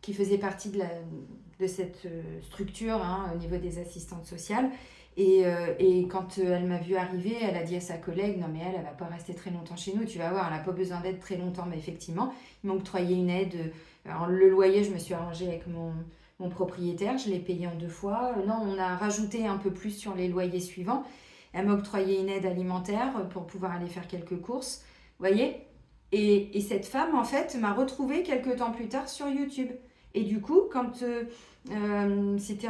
qui faisait partie de cette structure au niveau des assistantes sociales. Et quand elle m'a vue arriver, elle a dit à sa collègue, non mais elle va pas rester très longtemps chez nous, tu vas voir, elle n'a pas besoin d'aide très longtemps. Mais effectivement, ils m'ont octroyé une aide. Alors, le loyer, je me suis arrangée avec mon propriétaire, je l'ai payé en 2 fois. Non, on a rajouté un peu plus sur les loyers suivants. Elle m'a octroyé une aide alimentaire pour pouvoir aller faire quelques courses. Vous voyez? Et cette femme, en fait, m'a retrouvée quelques temps plus tard sur YouTube. Et du coup, quand c'était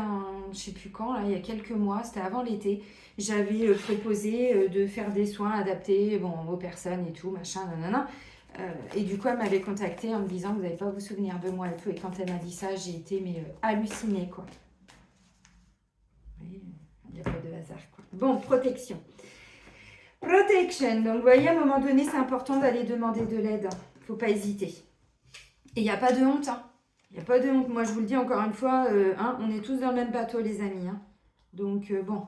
je sais plus quand, là, il y a quelques mois, c'était avant l'été, j'avais proposé de faire des soins adaptés aux personnes et tout, machin, nanana. Et du coup, elle m'avait contactée en me disant, vous n'allez pas vous souvenir de moi et tout. Et quand elle m'a dit ça, j'ai été hallucinée, quoi. Vous voyez, il n'y a pas de hasard, quoi. Bon, protection. Protection. Donc, vous voyez, à un moment donné, c'est important d'aller demander de l'aide. Il ne faut pas hésiter. Et il n'y a pas de honte. Il n'y a pas de honte. Moi, je vous le dis encore une fois, on est tous dans le même bateau, les amis. Donc, bon.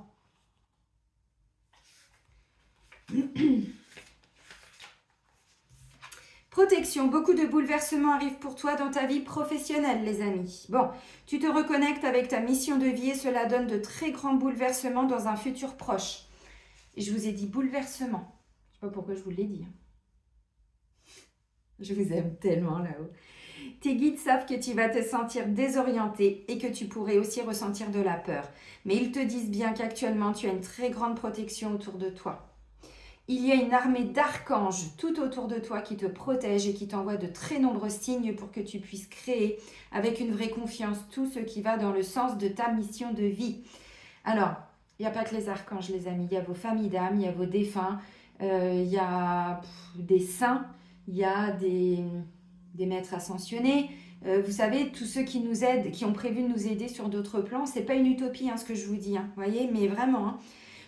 Protection, beaucoup de bouleversements arrivent pour toi dans ta vie professionnelle, les amis. Bon, tu te reconnectes avec ta mission de vie et cela donne de très grands bouleversements dans un futur proche. Et je vous ai dit bouleversement. Je ne sais pas pourquoi je vous l'ai dit. Je vous aime tellement là-haut. Tes guides savent que tu vas te sentir désorienté et que tu pourrais aussi ressentir de la peur. Mais ils te disent bien qu'actuellement, tu as une très grande protection autour de toi. Il y a une armée d'archanges tout autour de toi qui te protège et qui t'envoie de très nombreux signes pour que tu puisses créer avec une vraie confiance tout ce qui va dans le sens de ta mission de vie. Alors, il n'y a pas que les archanges, les amis. Il y a vos familles d'âmes, il y a vos défunts, il y a des saints, il y a des maîtres ascensionnés. Vous savez, tous ceux qui nous aident, qui ont prévu de nous aider sur d'autres plans, c'est pas une utopie ce que je vous dis. Vous voyez, mais vraiment...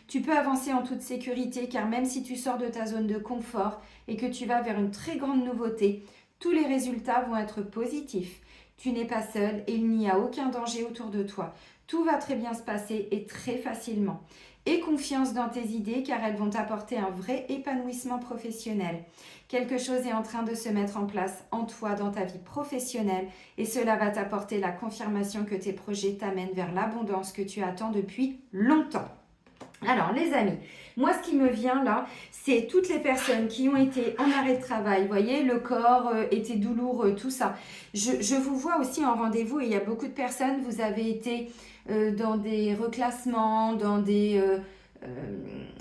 Tu peux avancer en toute sécurité car même si tu sors de ta zone de confort et que tu vas vers une très grande nouveauté, tous les résultats vont être positifs. Tu n'es pas seul et il n'y a aucun danger autour de toi. Tout va très bien se passer et très facilement. Aie confiance dans tes idées car elles vont t'apporter un vrai épanouissement professionnel. Quelque chose est en train de se mettre en place en toi dans ta vie professionnelle et cela va t'apporter la confirmation que tes projets t'amènent vers l'abondance que tu attends depuis longtemps. Alors les amis, moi ce qui me vient là, c'est toutes les personnes qui ont été en arrêt de travail, vous voyez, le corps était douloureux, tout ça. Je vous vois aussi en rendez-vous et il y a beaucoup de personnes, vous avez été dans des reclassements, dans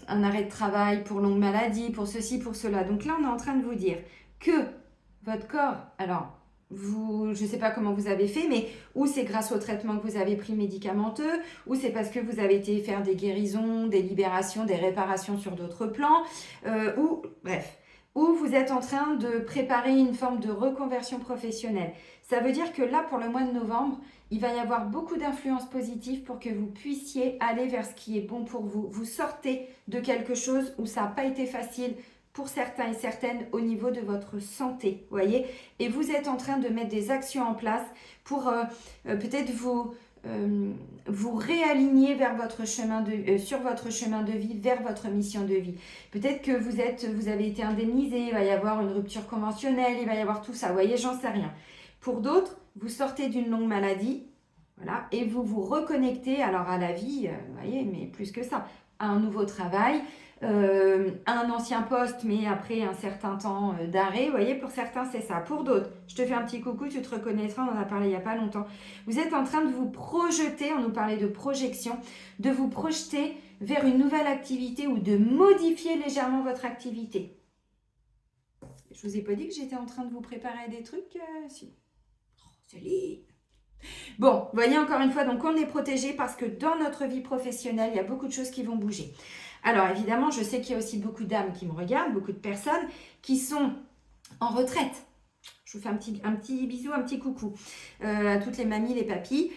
un arrêt de travail pour longue maladie, pour ceci, pour cela. Donc là on est en train de vous dire que votre corps, alors je ne sais pas comment vous avez fait, mais ou c'est grâce au traitement que vous avez pris médicamenteux, ou c'est parce que vous avez été faire des guérisons, des libérations, des réparations sur d'autres plans, ou bref, ou vous êtes en train de préparer une forme de reconversion professionnelle. Ça veut dire que là, pour le mois de novembre, il va y avoir beaucoup d'influences positives pour que vous puissiez aller vers ce qui est bon pour vous. Vous sortez de quelque chose où ça n'a pas été facile pour certains et certaines au niveau de votre santé, voyez. Et vous êtes en train de mettre des actions en place pour peut-être vous réaligner vers votre chemin sur votre chemin de vie, vers votre mission de vie. Peut-être que vous avez été indemnisé, il va y avoir une rupture conventionnelle, il va y avoir tout ça, vous voyez, j'en sais rien. Pour d'autres, vous sortez d'une longue maladie, voilà, et vous vous reconnectez alors à la vie, vous voyez, mais plus que ça, à un nouveau travail, un ancien poste, mais après un certain temps d'arrêt. Vous voyez, pour certains, c'est ça. Pour d'autres, je te fais un petit coucou, tu te reconnaîtras, on en a parlé il n'y a pas longtemps. Vous êtes en train de vous projeter, on nous parlait de projection, de vous projeter vers une nouvelle activité ou de modifier légèrement votre activité. Je vous ai pas dit que j'étais en train de vous préparer des trucs si. Oh, Céline. Bon, vous voyez encore une fois, donc on est protégé parce que dans notre vie professionnelle, il y a beaucoup de choses qui vont bouger. Alors évidemment, je sais qu'il y a aussi beaucoup d'âmes qui me regardent, beaucoup de personnes qui sont en retraite. Je vous fais un petit bisou, un petit coucou à toutes les mamies, les papis.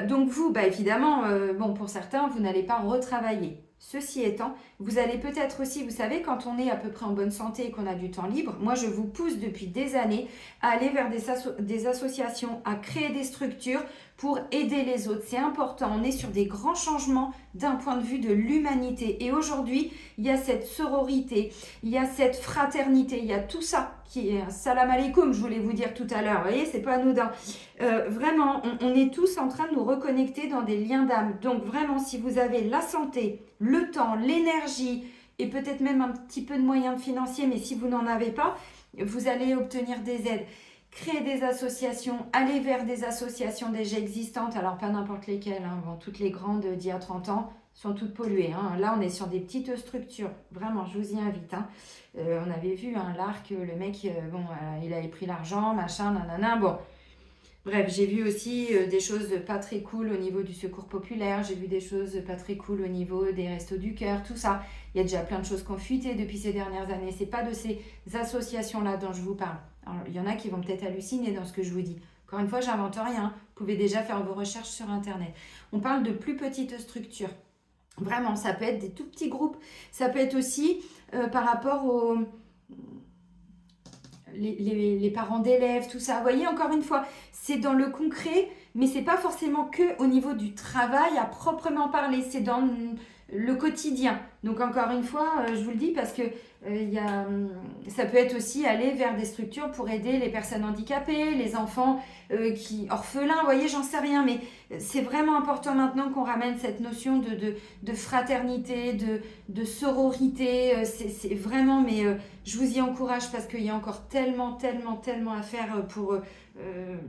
Donc vous, évidemment, bon, pour certains, vous n'allez pas retravailler. Ceci étant, vous allez peut-être aussi, vous savez, quand on est à peu près en bonne santé et qu'on a du temps libre, moi je vous pousse depuis des années à aller vers des associations, à créer des structures pour aider les autres. C'est important, on est sur des grands changements d'un point de vue de l'humanité. Et aujourd'hui, il y a cette sororité, il y a cette fraternité, il y a tout ça qui est salam alaikum, je voulais vous dire tout à l'heure. Vous voyez, c'est pas anodin. Vraiment, on est tous en train de nous reconnecter dans des liens d'âme. Donc vraiment, si vous avez la santé, le temps, l'énergie et peut-être même un petit peu de moyens financiers, mais si vous n'en avez pas, vous allez obtenir des aides. Créer des associations, aller vers des associations déjà existantes, alors pas n'importe lesquelles, hein. Bon, toutes les grandes d'il y a 30 ans sont toutes polluées, hein. Là, on est sur des petites structures, vraiment, je vous y invite, hein. On avait vu l'ARC, le mec, il avait pris l'argent, machin, nanana, bon. Bref, j'ai vu aussi des choses pas très cool au niveau du secours populaire, j'ai vu des choses pas très cool au niveau des restos du cœur, tout ça. Il y a déjà plein de choses qui ont fuité depuis ces dernières années. C'est pas de ces associations-là dont je vous parle. Alors, il y en a qui vont peut-être halluciner dans ce que je vous dis. Encore une fois, j'invente rien. Vous pouvez déjà faire vos recherches sur Internet. On parle de plus petites structures. Vraiment, ça peut être des tout petits groupes. Ça peut être aussi par rapport aux... Les parents d'élèves, tout ça. Vous voyez, encore une fois, c'est dans le concret, mais c'est pas forcément que au niveau du travail à proprement parler, c'est dans le quotidien. Donc encore une fois, je vous le dis parce que ça peut être aussi aller vers des structures pour aider les personnes handicapées, les enfants orphelins, vous voyez, j'en sais rien, mais c'est vraiment important maintenant qu'on ramène cette notion de fraternité, de sororité, c'est vraiment, mais je vous y encourage parce qu'il y a encore tellement à faire pour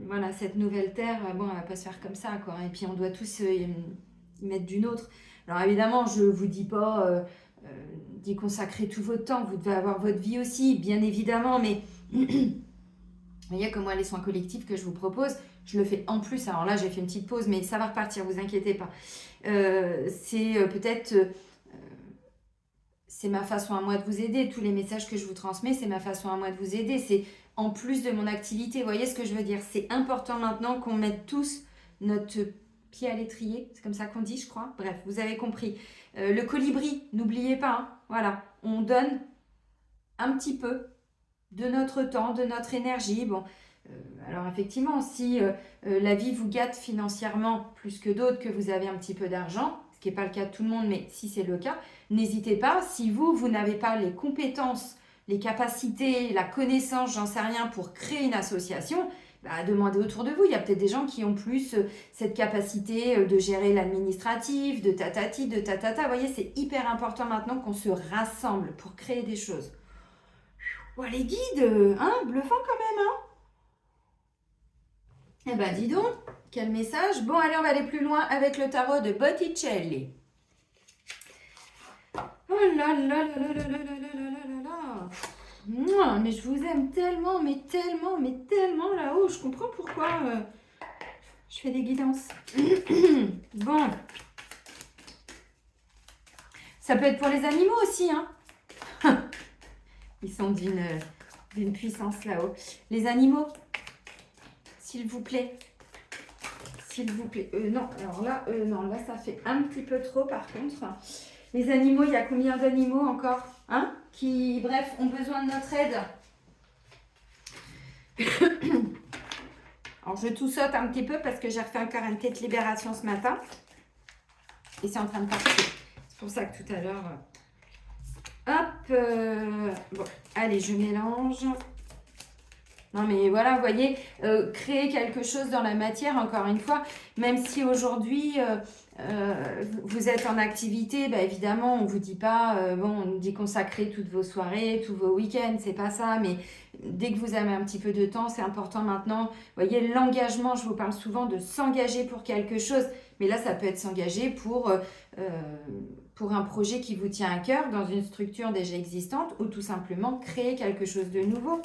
voilà, cette nouvelle terre. Bon, elle va pas se faire comme ça, quoi, et puis on doit tous y mettre du nôtre. Alors évidemment, je ne vous dis pas d'y consacrer tout votre temps, vous devez avoir votre vie aussi, bien évidemment, mais vous voyez que moi, les soins collectifs que je vous propose, je le fais en plus. Alors là, j'ai fait une petite pause, mais ça va repartir, vous inquiétez pas. C'est peut-être... c'est ma façon à moi de vous aider. Tous les messages que je vous transmets, c'est ma façon à moi de vous aider. C'est en plus de mon activité. Vous voyez ce que je veux dire? C'est important maintenant qu'on mette tous notre pied à l'étrier. C'est comme ça qu'on dit, je crois. Bref, vous avez compris. Le colibri, n'oubliez pas. Hein, voilà, on donne un petit peu de notre temps, de notre énergie. Bon, alors effectivement, si la vie vous gâte financièrement plus que d'autres, que vous avez un petit peu d'argent, ce qui n'est pas le cas de tout le monde, mais si c'est le cas, n'hésitez pas. Si vous n'avez pas les compétences, les capacités, la connaissance, j'en sais rien, pour créer une association, demandez autour de vous. Il y a peut-être des gens qui ont plus cette capacité de gérer l'administratif, de tatati, de tatata. Vous voyez, c'est hyper important maintenant qu'on se rassemble pour créer des choses. Oh, les guides, hein, bluffant quand même, hein. Eh ben, dis donc, quel message. Bon, allez, on va aller plus loin avec le tarot de Botticelli. Oh là là là là là là là là là là là. Mouah, mais je vous aime tellement, mais tellement là-haut. Je comprends pourquoi je fais des guidances. Bon, ça peut être pour les animaux aussi, hein. Ils sont d'une puissance là-haut. Les animaux, s'il vous plaît. S'il vous plaît. Non, alors là, non, là, ça fait un petit peu trop par contre. Les animaux, il y a combien d'animaux encore, hein, qui, bref, ont besoin de notre aide. Alors, je tout saute un petit peu parce que j'ai refait encore une petite libération ce matin. Et c'est en train de partir. C'est pour ça que tout à l'heure... hop, bon, allez, je mélange. Non, mais voilà, vous voyez, créer quelque chose dans la matière, encore une fois, même si aujourd'hui, vous êtes en activité, bah, évidemment, on ne vous dit pas, bon, on nous dit consacrer toutes vos soirées, tous vos week-ends, c'est pas ça, mais dès que vous avez un petit peu de temps, c'est important maintenant. Vous voyez, l'engagement, je vous parle souvent de s'engager pour quelque chose, mais là, ça peut être s'engager pour un projet qui vous tient à cœur, dans une structure déjà existante, ou tout simplement créer quelque chose de nouveau.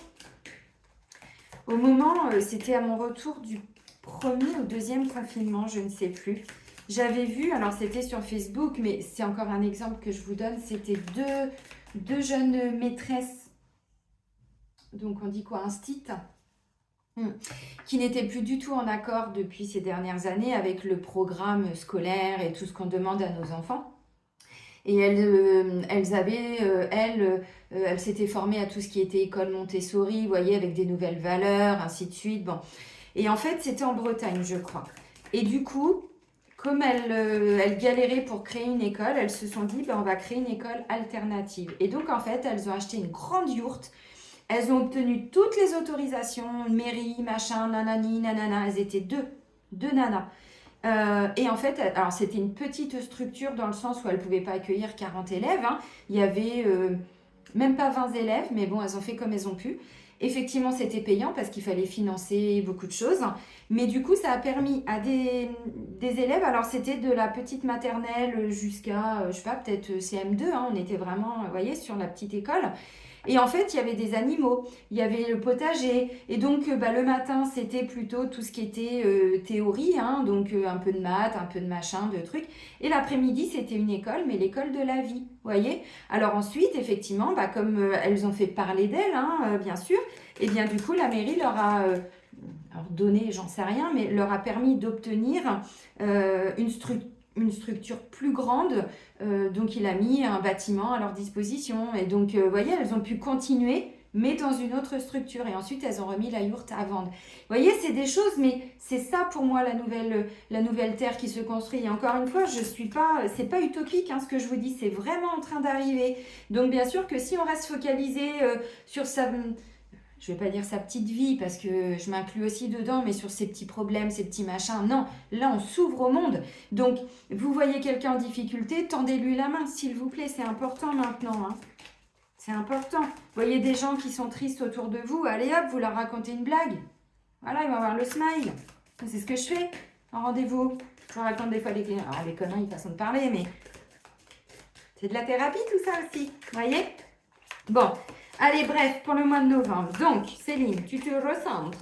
Au moment, c'était à mon retour du premier ou deuxième confinement, je ne sais plus. J'avais vu, alors c'était sur Facebook, mais c'est encore un exemple que je vous donne, c'était deux jeunes maîtresses, donc on dit quoi, instit, qui n'étaient plus du tout en accord depuis ces dernières années avec le programme scolaire et tout ce qu'on demande à nos enfants. Et elles s'étaient formées à tout ce qui était école Montessori, vous voyez, avec des nouvelles valeurs, ainsi de suite. Bon. Et en fait, c'était en Bretagne, je crois. Et du coup, comme elles galéraient pour créer une école, elles se sont dit, ben, on va créer une école alternative. Et donc, en fait, elles ont acheté une grande yourte. Elles ont obtenu toutes les autorisations, mairie, machin, nanani, nanana. Elles étaient deux nanas. Et en fait, alors c'était une petite structure dans le sens où elle ne pouvait pas accueillir 40 élèves. Hein. Il y avait même pas 20 élèves, mais bon, elles ont fait comme elles ont pu. Effectivement, c'était payant parce qu'il fallait financer beaucoup de choses. Mais du coup, ça a permis à des élèves, alors c'était de la petite maternelle jusqu'à, je sais pas, peut-être CM2. Hein, on était vraiment, vous voyez, sur la petite école. Et en fait, il y avait des animaux, il y avait le potager. Et donc, bah, le matin, c'était plutôt tout ce qui était théorie, hein, donc un peu de maths, un peu de machin, de trucs. Et l'après-midi, c'était une école, mais l'école de la vie, vous voyez. Alors ensuite, effectivement, bah, comme elles ont fait parler d'elles, hein, bien sûr, et bien du coup, la mairie leur a donné, j'en sais rien, mais leur a permis d'obtenir une structure plus grande, donc il a mis un bâtiment à leur disposition. Et donc, vous voyez, elles ont pu continuer, mais dans une autre structure. Et ensuite, elles ont remis la yourte à vendre. Vous voyez, c'est des choses, mais c'est ça pour moi la nouvelle terre qui se construit. Et encore une fois, c'est pas utopique hein, ce que je vous dis, c'est vraiment en train d'arriver. Donc bien sûr que si on reste focalisé sur ça... Je ne vais pas dire sa petite vie parce que je m'inclus aussi dedans, mais sur ses petits problèmes, ses petits machins. Non, là on s'ouvre au monde. Donc vous voyez quelqu'un en difficulté, tendez-lui la main, s'il vous plaît, c'est important maintenant. Hein. C'est important. Vous voyez des gens qui sont tristes autour de vous, allez hop, vous leur racontez une blague. Voilà, ils vont avoir le smile. C'est ce que je fais en rendez-vous. Je raconte des fois les clients. Alors les conneries, façon de parler, mais c'est de la thérapie tout ça aussi. Vous voyez? Bon. Allez, bref, pour le mois de novembre. Donc, Céline, tu te recentres.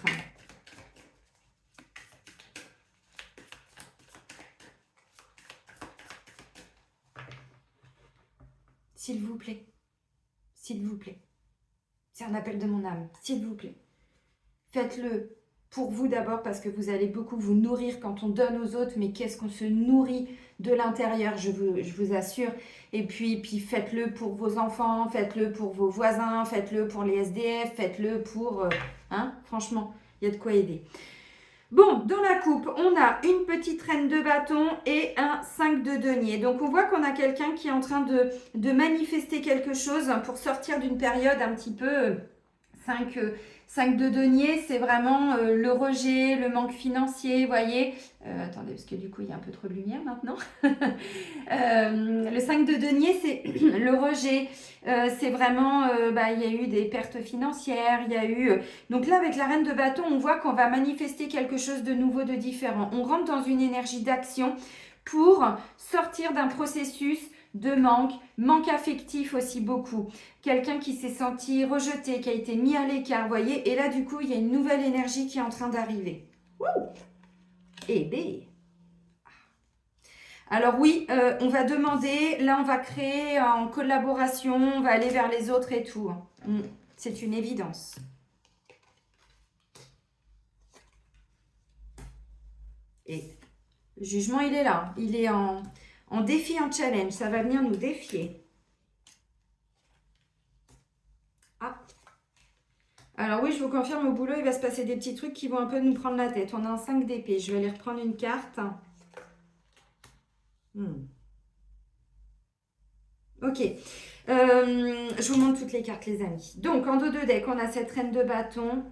S'il vous plaît. S'il vous plaît. C'est un appel de mon âme. S'il vous plaît. Faites-le pour vous d'abord parce que vous allez beaucoup vous nourrir quand on donne aux autres. Mais qu'est-ce qu'on se nourrit de l'intérieur, je vous assure. Et puis faites-le pour vos enfants, faites-le pour vos voisins, faites-le pour les SDF, faites-le pour... franchement, il y a de quoi aider. Bon, dans la coupe, on a une petite reine de bâton et un 5 de denier. Donc, on voit qu'on a quelqu'un qui est en train de manifester quelque chose pour sortir d'une période un petit peu 5 de denier, c'est vraiment le rejet, le manque financier, vous voyez. Attendez, parce que du coup, il y a un peu trop de lumière maintenant. Le 5 de denier, c'est le rejet. C'est vraiment, il y a eu des pertes financières, il y a eu... Donc là, avec la reine de bâton, on voit qu'on va manifester quelque chose de nouveau, de différent. On rentre dans une énergie d'action pour sortir d'un processus de manque affectif aussi beaucoup. Quelqu'un qui s'est senti rejeté, qui a été mis à l'écart, vous voyez. Et là, du coup, il y a une nouvelle énergie qui est en train d'arriver. Eh bien. Alors oui, on va demander, là, on va créer en collaboration, on va aller vers les autres et tout. C'est une évidence. Et le jugement, il est là. Il est en défi, en challenge. Ça va venir nous défier. Ah. Alors oui, je vous confirme, au boulot, il va se passer des petits trucs qui vont un peu nous prendre la tête. On a un 5 d'épée. Je vais aller reprendre une carte. Ok. Je vous montre toutes les cartes, les amis. Donc, en dos de deck, on a cette reine de bâton.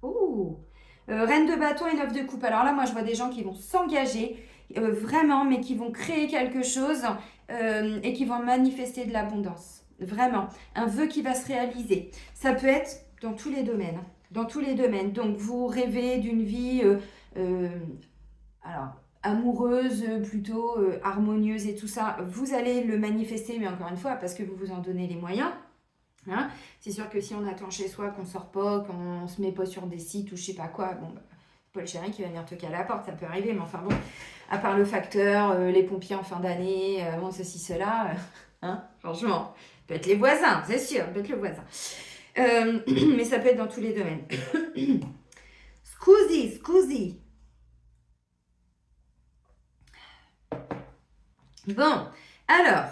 Ouh. Reine de bâton et 9 de coupe. Alors là, moi, je vois des gens qui vont s'engager, vraiment, mais qui vont créer quelque chose et qui vont manifester de l'abondance. Vraiment. Un vœu qui va se réaliser. Ça peut être dans tous les domaines. Dans tous les domaines. Donc, vous rêvez d'une vie... alors, amoureuse, plutôt harmonieuse et tout ça, vous allez le manifester, mais encore une fois, parce que vous vous en donnez les moyens. Hein. C'est sûr que si on attend chez soi, qu'on sort pas, qu'on se met pas sur des sites ou je sais pas quoi, bon, bah, Paul Chéri qui va venir toquer à la porte, ça peut arriver, mais enfin bon, à part le facteur, les pompiers en fin d'année, bon, ceci, cela, hein, franchement, peut être les voisins, c'est sûr, peut être le voisin. Mais ça peut être dans tous les domaines. Scusi. Bon, alors,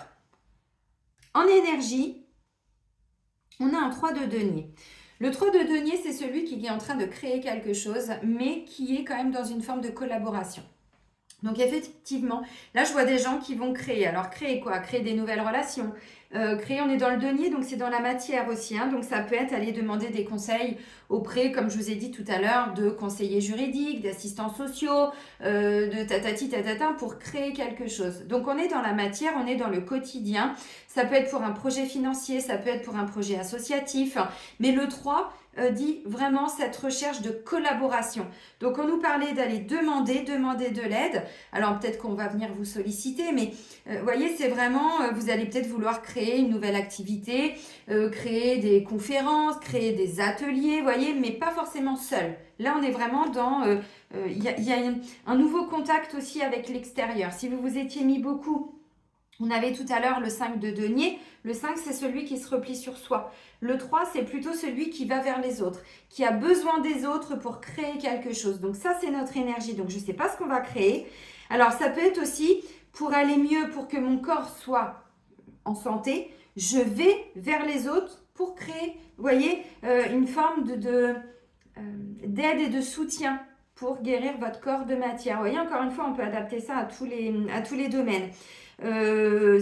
en énergie, on a un 3 de denier. Le 3 de denier, c'est celui qui est en train de créer quelque chose, mais qui est quand même dans une forme de collaboration. Donc effectivement, là je vois des gens qui vont créer. Alors créer quoi? Créer des nouvelles relations. Créer, on est dans le denier, donc c'est dans la matière aussi. Hein, donc ça peut être aller demander des conseils auprès, comme je vous ai dit tout à l'heure, de conseillers juridiques, d'assistants sociaux, de tatati tatata pour créer quelque chose. Donc on est dans la matière, on est dans le quotidien. Ça peut être pour un projet financier, ça peut être pour un projet associatif. Mais le 3 dit vraiment cette recherche de collaboration. Donc on nous parlait d'aller demander de l'aide. Alors peut-être qu'on va venir vous solliciter, mais vous voyez, c'est vraiment, vous allez peut-être vouloir créer une nouvelle activité, créer des conférences, créer des ateliers, vous voyez, mais pas forcément seul. Là, on est vraiment dans, il y a un nouveau contact aussi avec l'extérieur. Si vous vous étiez mis beaucoup, on avait tout à l'heure le 5 de denier. Le 5, c'est celui qui se replie sur soi. Le 3, c'est plutôt celui qui va vers les autres, qui a besoin des autres pour créer quelque chose. Donc ça, c'est notre énergie. Donc je ne sais pas ce qu'on va créer. Alors ça peut être aussi, pour aller mieux, pour que mon corps soit en santé, je vais vers les autres pour créer, vous voyez, une forme d'aide et de soutien pour guérir votre corps de matière. Vous voyez, encore une fois, on peut adapter ça à tous les domaines.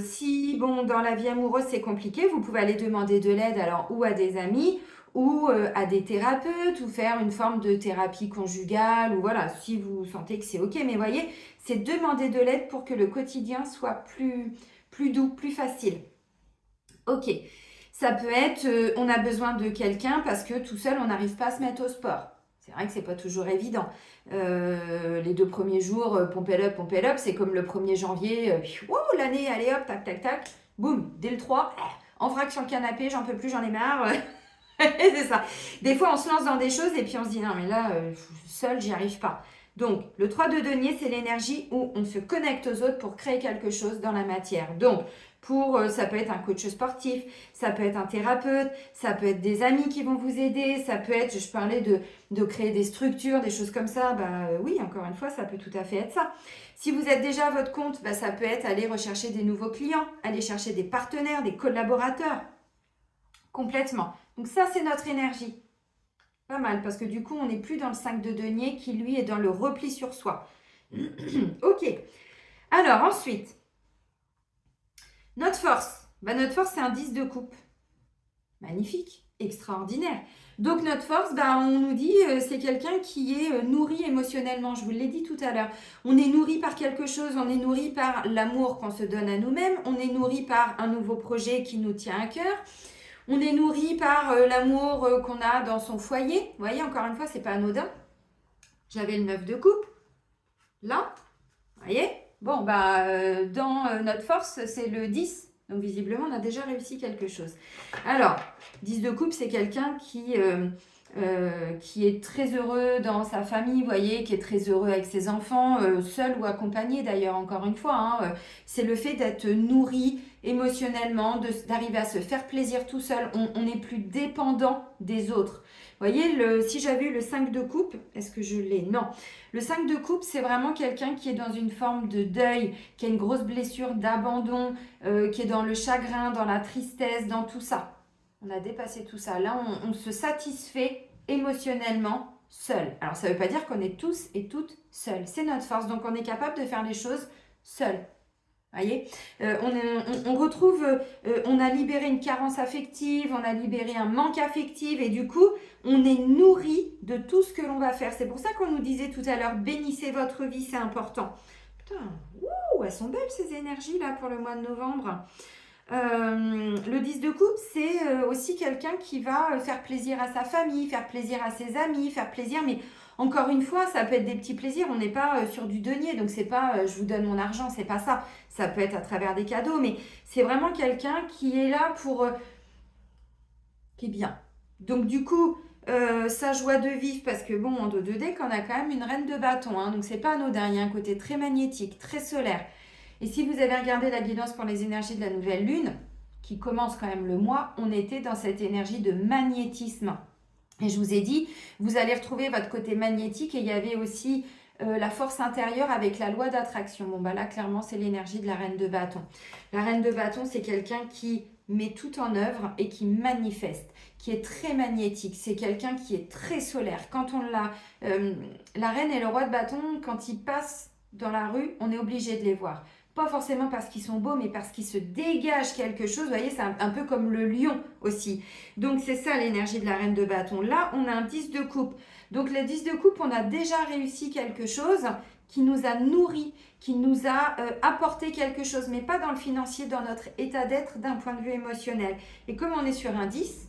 Si, bon, dans la vie amoureuse, c'est compliqué, vous pouvez aller demander de l'aide alors ou à des amis ou à des thérapeutes ou faire une forme de thérapie conjugale ou voilà, si vous sentez que c'est OK. Mais voyez, c'est demander de l'aide pour que le quotidien soit plus doux, plus facile. OK. Ça peut être, on a besoin de quelqu'un parce que tout seul, on n'arrive pas à se mettre au sport. C'est vrai que c'est pas toujours évident. Les 2 premiers jours, pump it up, c'est comme le 1er janvier, l'année, allez hop, tac, tac, tac, boum, dès le 3, en vrac sur le canapé, j'en peux plus, j'en ai marre. C'est ça. Des fois, on se lance dans des choses et puis on se dit, non, mais là, seul, j'y arrive pas. Donc, le 3 de denier, c'est l'énergie où on se connecte aux autres pour créer quelque chose dans la matière. Donc, ça peut être un coach sportif, ça peut être un thérapeute, ça peut être des amis qui vont vous aider, ça peut être, je parlais de créer des structures, des choses comme ça, oui, encore une fois, ça peut tout à fait être ça. Si vous êtes déjà à votre compte, ça peut être aller rechercher des nouveaux clients, aller chercher des partenaires, des collaborateurs, complètement. Donc ça, c'est notre énergie. Pas mal, parce que du coup, on n'est plus dans le 5 de denier qui, lui, est dans le repli sur soi. OK. Alors, ensuite, notre force. Notre force, c'est un 10 de coupe. Magnifique, extraordinaire. Donc, notre force, on nous dit, c'est quelqu'un qui est nourri émotionnellement. Je vous l'ai dit tout à l'heure. On est nourri par quelque chose. On est nourri par l'amour qu'on se donne à nous-mêmes. On est nourri par un nouveau projet qui nous tient à cœur. On est nourri par l'amour qu'on a dans son foyer. Vous voyez, encore une fois, c'est pas anodin. J'avais le 9 de coupe. Là, vous voyez. Bon, dans notre force, c'est le 10. Donc visiblement, on a déjà réussi quelque chose. Alors, 10 de coupe, c'est quelqu'un qui est très heureux dans sa famille, vous voyez, qui est très heureux avec ses enfants, seul ou accompagné d'ailleurs, encore une fois. Hein, c'est le fait d'être nourri émotionnellement, d'arriver à se faire plaisir tout seul. On n'est plus dépendant des autres. Vous voyez, si j'avais eu le 5 de coupe, est-ce que je l'ai? Non. Le 5 de coupe, c'est vraiment quelqu'un qui est dans une forme de deuil, qui a une grosse blessure d'abandon, qui est dans le chagrin, dans la tristesse, dans tout ça. On a dépassé tout ça. Là, on se satisfait émotionnellement seul. Alors, ça ne veut pas dire qu'on est tous et toutes seuls. C'est notre force. Donc, on est capable de faire les choses seuls. Voyez, on retrouve, on a libéré une carence affective, on a libéré un manque affectif et du coup, on est nourri de tout ce que l'on va faire. C'est pour ça qu'on nous disait tout à l'heure, bénissez votre vie, c'est important. Putain, elles sont belles ces énergies là pour le mois de novembre. Le 10 de coupe, c'est aussi quelqu'un qui va faire plaisir à sa famille, faire plaisir à ses amis, faire plaisir, mais encore une fois, ça peut être des petits plaisirs, on n'est pas sur du denier, donc c'est pas je vous donne mon argent, c'est pas ça. Ça peut être à travers des cadeaux, mais c'est vraiment quelqu'un qui est là pour... qui est bien. Donc du coup, sa joie de vivre, parce que bon, en 2D, qu'on a quand même une reine de bâton, hein, donc c'est pas anodin, il y a un côté très magnétique, très solaire. Et si vous avez regardé la guidance pour les énergies de la nouvelle lune, qui commence quand même le mois, on était dans cette énergie de magnétisme. Et je vous ai dit, vous allez retrouver votre côté magnétique et il y avait aussi la force intérieure avec la loi d'attraction. Bon, bah là, clairement, c'est l'énergie de la reine de bâton. La reine de bâton, c'est quelqu'un qui met tout en œuvre et qui manifeste, qui est très magnétique. C'est quelqu'un qui est très solaire. Quand on l'a... la reine et le roi de bâton, quand ils passent dans la rue, on est obligé de les voir. Pas forcément parce qu'ils sont beaux, mais parce qu'ils se dégagent quelque chose. Vous voyez, c'est un peu comme le lion aussi. Donc, c'est ça l'énergie de la reine de bâton. Là, on a un 10 de coupe. Donc, le 10 de coupe, on a déjà réussi quelque chose qui nous a nourris, qui nous a apporté quelque chose, mais pas dans le financier, dans notre état d'être d'un point de vue émotionnel. Et comme on est sur un 10,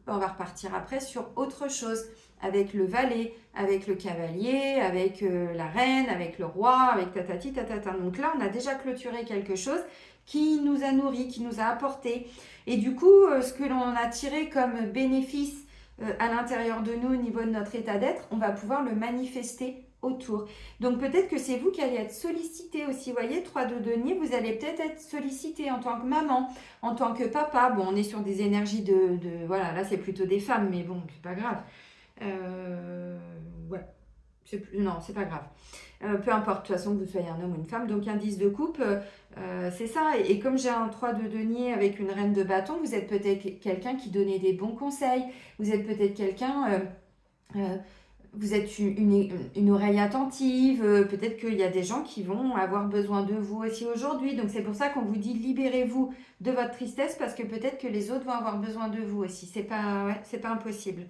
on va repartir après sur autre chose, avec le valet, avec le cavalier, avec la reine, avec le roi, avec tatati tatata. Donc là, on a déjà clôturé quelque chose qui nous a nourris, qui nous a apporté. Et du coup, ce que l'on a tiré comme bénéfice à l'intérieur de nous au niveau de notre état d'être, on va pouvoir le manifester autour. Donc peut-être que c'est vous qui allez être sollicité aussi. Vous voyez, 3 de denier, vous allez peut-être être sollicité en tant que maman, en tant que papa. Bon, on est sur des énergies de voilà, là c'est plutôt des femmes, mais bon, c'est pas grave. Ouais, non, c'est pas grave. Peu importe, de toute façon, que vous soyez un homme ou une femme. Donc un 10 de coupe, c'est ça. Et comme j'ai un 3 de denier avec une reine de bâton, vous êtes peut-être quelqu'un qui donnait des bons conseils. Vous êtes peut-être quelqu'un... vous êtes une oreille attentive, peut-être qu'il y a des gens qui vont avoir besoin de vous aussi aujourd'hui. Donc c'est pour ça qu'on vous dit libérez-vous de votre tristesse parce que peut-être que les autres vont avoir besoin de vous aussi. C'est pas impossible.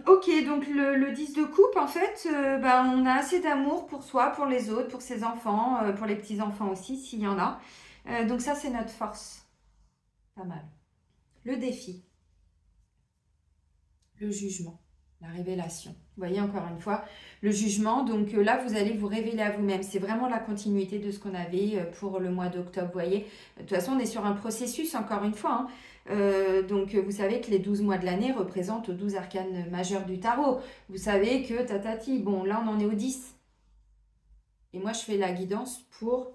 Ok, donc le 10 de coupe, en fait, on a assez d'amour pour soi, pour les autres, pour ses enfants, pour les petits-enfants aussi, s'il y en a. Donc ça, c'est notre force. Pas mal. Le défi. Le jugement, la révélation. Vous voyez, encore une fois, le jugement. Donc là, vous allez vous révéler à vous-même. C'est vraiment la continuité de ce qu'on avait pour le mois d'octobre. Vous voyez, de toute façon, on est sur un processus, encore une fois. Donc, vous savez que les 12 mois de l'année représentent 12 arcanes majeurs du tarot. Vous savez que tatati, bon, là, on en est au 10. Et moi, je fais la guidance pour...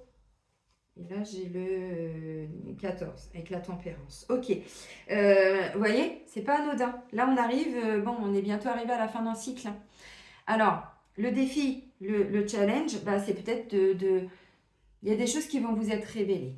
Et là, j'ai le 14 avec la tempérance. Ok. Vous voyez, c'est pas anodin. Là, on arrive, on est bientôt arrivé à la fin d'un cycle. Alors, le défi, le challenge, c'est peut-être il y a des choses qui vont vous être révélées.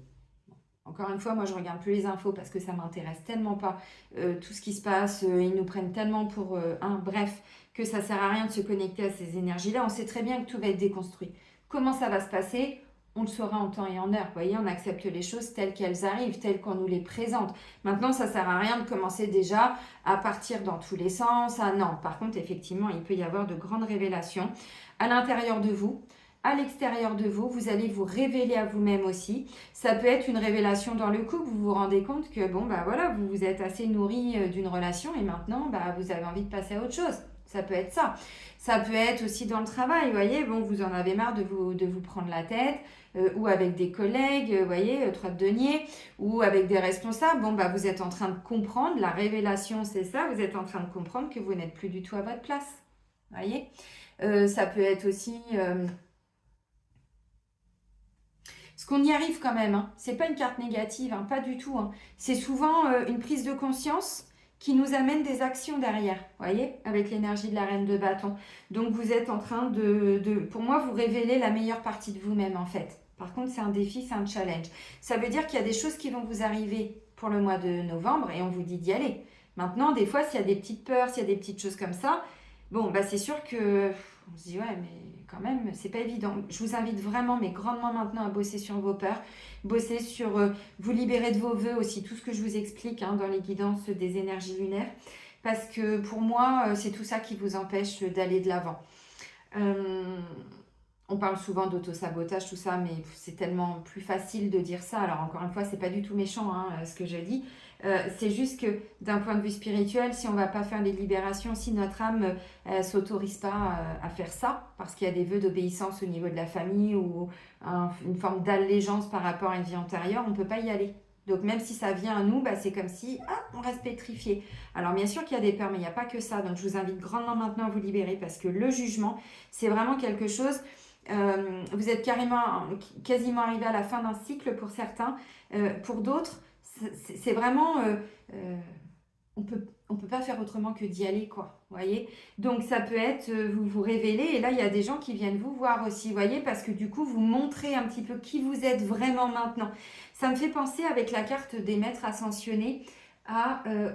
Encore une fois, moi, je regarde plus les infos parce que ça m'intéresse tellement pas. Tout ce qui se passe, ils nous prennent tellement pour bref, que ça sert à rien de se connecter à ces énergies-là. On sait très bien que tout va être déconstruit. Comment ça va se passer ? On le saura en temps et en heure. Vous voyez, on accepte les choses telles qu'elles arrivent, telles qu'on nous les présente. Maintenant, ça ne sert à rien de commencer déjà à partir dans tous les sens. Ah non, par contre, effectivement, il peut y avoir de grandes révélations à l'intérieur de vous, à l'extérieur de vous. Vous allez vous révéler à vous-même aussi. Ça peut être une révélation dans le couple. Vous vous rendez compte que, vous vous êtes assez nourri d'une relation et maintenant, vous avez envie de passer à autre chose. Ça peut être ça. Ça peut être aussi dans le travail, vous voyez, bon, vous en avez marre de vous prendre la tête, ou avec des collègues, vous voyez, trois de denier, ou avec des responsables. Bon, bah, vous êtes en train de comprendre, la révélation, c'est ça, vous êtes en train de comprendre que vous n'êtes plus du tout à votre place, vous voyez. Ça peut être aussi... Parce qu'on y arrive quand même, hein. C'est pas une carte négative, hein, pas du tout, hein. C'est souvent une prise de conscience qui nous amène des actions derrière, vous voyez, avec l'énergie de la reine de bâton. Donc vous êtes en train pour moi, vous révélez la meilleure partie de vous-même en fait. Par contre, c'est un défi, c'est un challenge. Ça veut dire qu'il y a des choses qui vont vous arriver pour le mois de novembre et on vous dit d'y aller. Maintenant, des fois, s'il y a des petites peurs, s'il y a des petites choses comme ça, bon, bah c'est sûr que on se dit ouais, mais quand même, c'est pas évident. Je vous invite vraiment, mais grandement maintenant, à bosser sur vos peurs, bosser sur vous libérer de vos vœux aussi, tout ce que je vous explique hein, dans les guidances des énergies lunaires, parce que pour moi, c'est tout ça qui vous empêche d'aller de l'avant. On parle souvent d'auto-sabotage, tout ça, mais c'est tellement plus facile de dire ça. Alors encore une fois, c'est pas du tout méchant hein, ce que je dis. C'est juste que d'un point de vue spirituel, si on va pas faire les libérations, si notre âme s'autorise pas à faire ça, parce qu'il y a des vœux d'obéissance au niveau de la famille ou une forme d'allégeance par rapport à une vie antérieure, on peut pas y aller. Donc même si ça vient à nous, bah, c'est comme si on reste pétrifié. Alors bien sûr qu'il y a des peurs, mais il n'y a pas que ça. Donc je vous invite grandement maintenant à vous libérer parce que le jugement, c'est vraiment quelque chose... vous êtes quasiment arrivé à la fin d'un cycle pour certains. Pour d'autres, c'est vraiment... on peut pas faire autrement que d'y aller, quoi. Vous voyez? Donc ça peut être, vous vous révélez, et là, il y a des gens qui viennent vous voir aussi, vous voyez? Parce que du coup, vous montrez un petit peu qui vous êtes vraiment maintenant. Ça me fait penser, avec la carte des maîtres ascensionnés,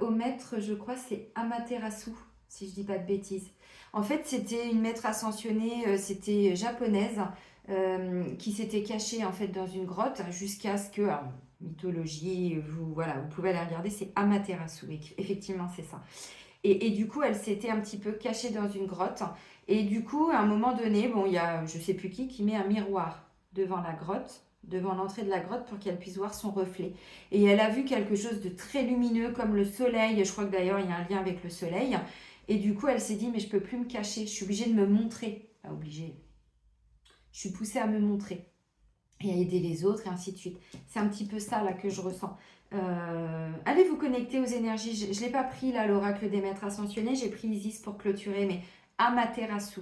au maître, je crois, c'est Amaterasu, si je dis pas de bêtises. En fait, c'était une maître ascensionnée, c'était japonaise, qui s'était cachée en fait dans une grotte jusqu'à ce que, alors, mythologie, voilà, vous pouvez aller regarder, c'est Amaterasu, effectivement c'est ça. Et du coup, elle s'était un petit peu cachée dans une grotte. Et du coup, à un moment donné, bon, il y a je sais plus qui met un miroir devant la grotte, devant l'entrée de la grotte pour qu'elle puisse voir son reflet. Et elle a vu quelque chose de très lumineux comme le soleil. Je crois que d'ailleurs, il y a un lien avec le soleil. Et du coup, elle s'est dit, mais je peux plus me cacher, je suis obligée de me montrer. Pas obligée. Je suis poussée à me montrer et à aider les autres et ainsi de suite. C'est un petit peu ça là que je ressens. Allez vous connecter aux énergies. Je ne l'ai pas pris là, l'oracle des maîtres ascensionnés. J'ai pris Isis pour clôturer, mais Amaterasu.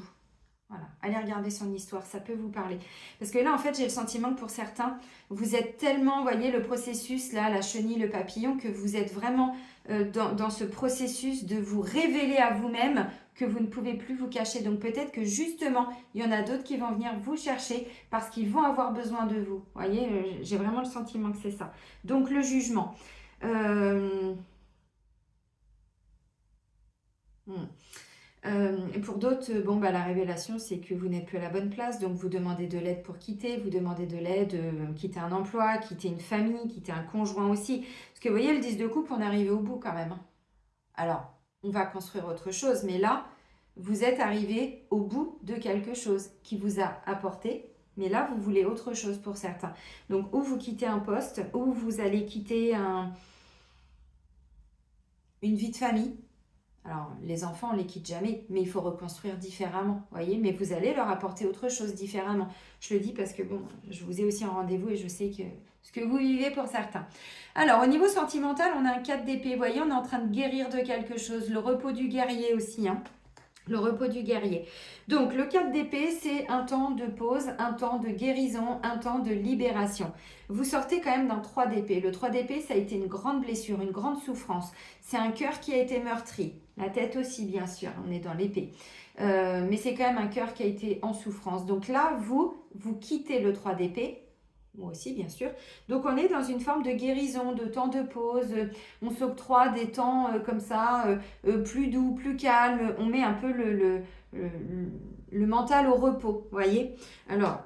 Voilà, allez regarder son histoire, ça peut vous parler. Parce que là, en fait, j'ai le sentiment que pour certains, vous êtes tellement, vous voyez, le processus, là, la chenille, le papillon, que vous êtes vraiment dans ce processus de vous révéler à vous-même que vous ne pouvez plus vous cacher. Donc peut-être que justement, il y en a d'autres qui vont venir vous chercher parce qu'ils vont avoir besoin de vous. Vous voyez, j'ai vraiment le sentiment que c'est ça. Donc le jugement. Pour d'autres, bon, bah, la révélation, c'est que vous n'êtes plus à la bonne place, donc vous demandez de l'aide pour quitter, vous demandez de l'aide, quitter un emploi, quitter une famille, quitter un conjoint aussi. Parce que vous voyez, le 10 de coupe, on est arrivé au bout quand même, hein. Alors, on va construire autre chose, mais là, vous êtes arrivé au bout de quelque chose qui vous a apporté, mais là, vous voulez autre chose pour certains. Donc, ou vous quittez un poste, ou vous allez quitter une vie de famille. Alors, les enfants, on les quitte jamais, mais il faut reconstruire différemment, voyez. Mais vous allez leur apporter autre chose différemment. Je le dis parce que, bon, je vous ai aussi en rendez-vous et je sais que ce que vous vivez pour certains. Alors, au niveau sentimental, on a un 4 d'épée. Vous voyez, on est en train de guérir de quelque chose. Le repos du guerrier aussi, hein. Le repos du guerrier. Donc, le 4 d'épée, c'est un temps de pause, un temps de guérison, un temps de libération. Vous sortez quand même d'un 3 d'épée. Le 3 d'épée, ça a été une grande blessure, une grande souffrance. C'est un cœur qui a été meurtri. La tête aussi, bien sûr, on est dans l'épée. Mais c'est quand même un cœur qui a été en souffrance. Donc là, vous quittez le 3 d'épée. Moi aussi, bien sûr. Donc, on est dans une forme de guérison, de temps de pause. On s'octroie des temps comme ça, plus doux, plus calmes. On met un peu le mental au repos, vous voyez. Alors,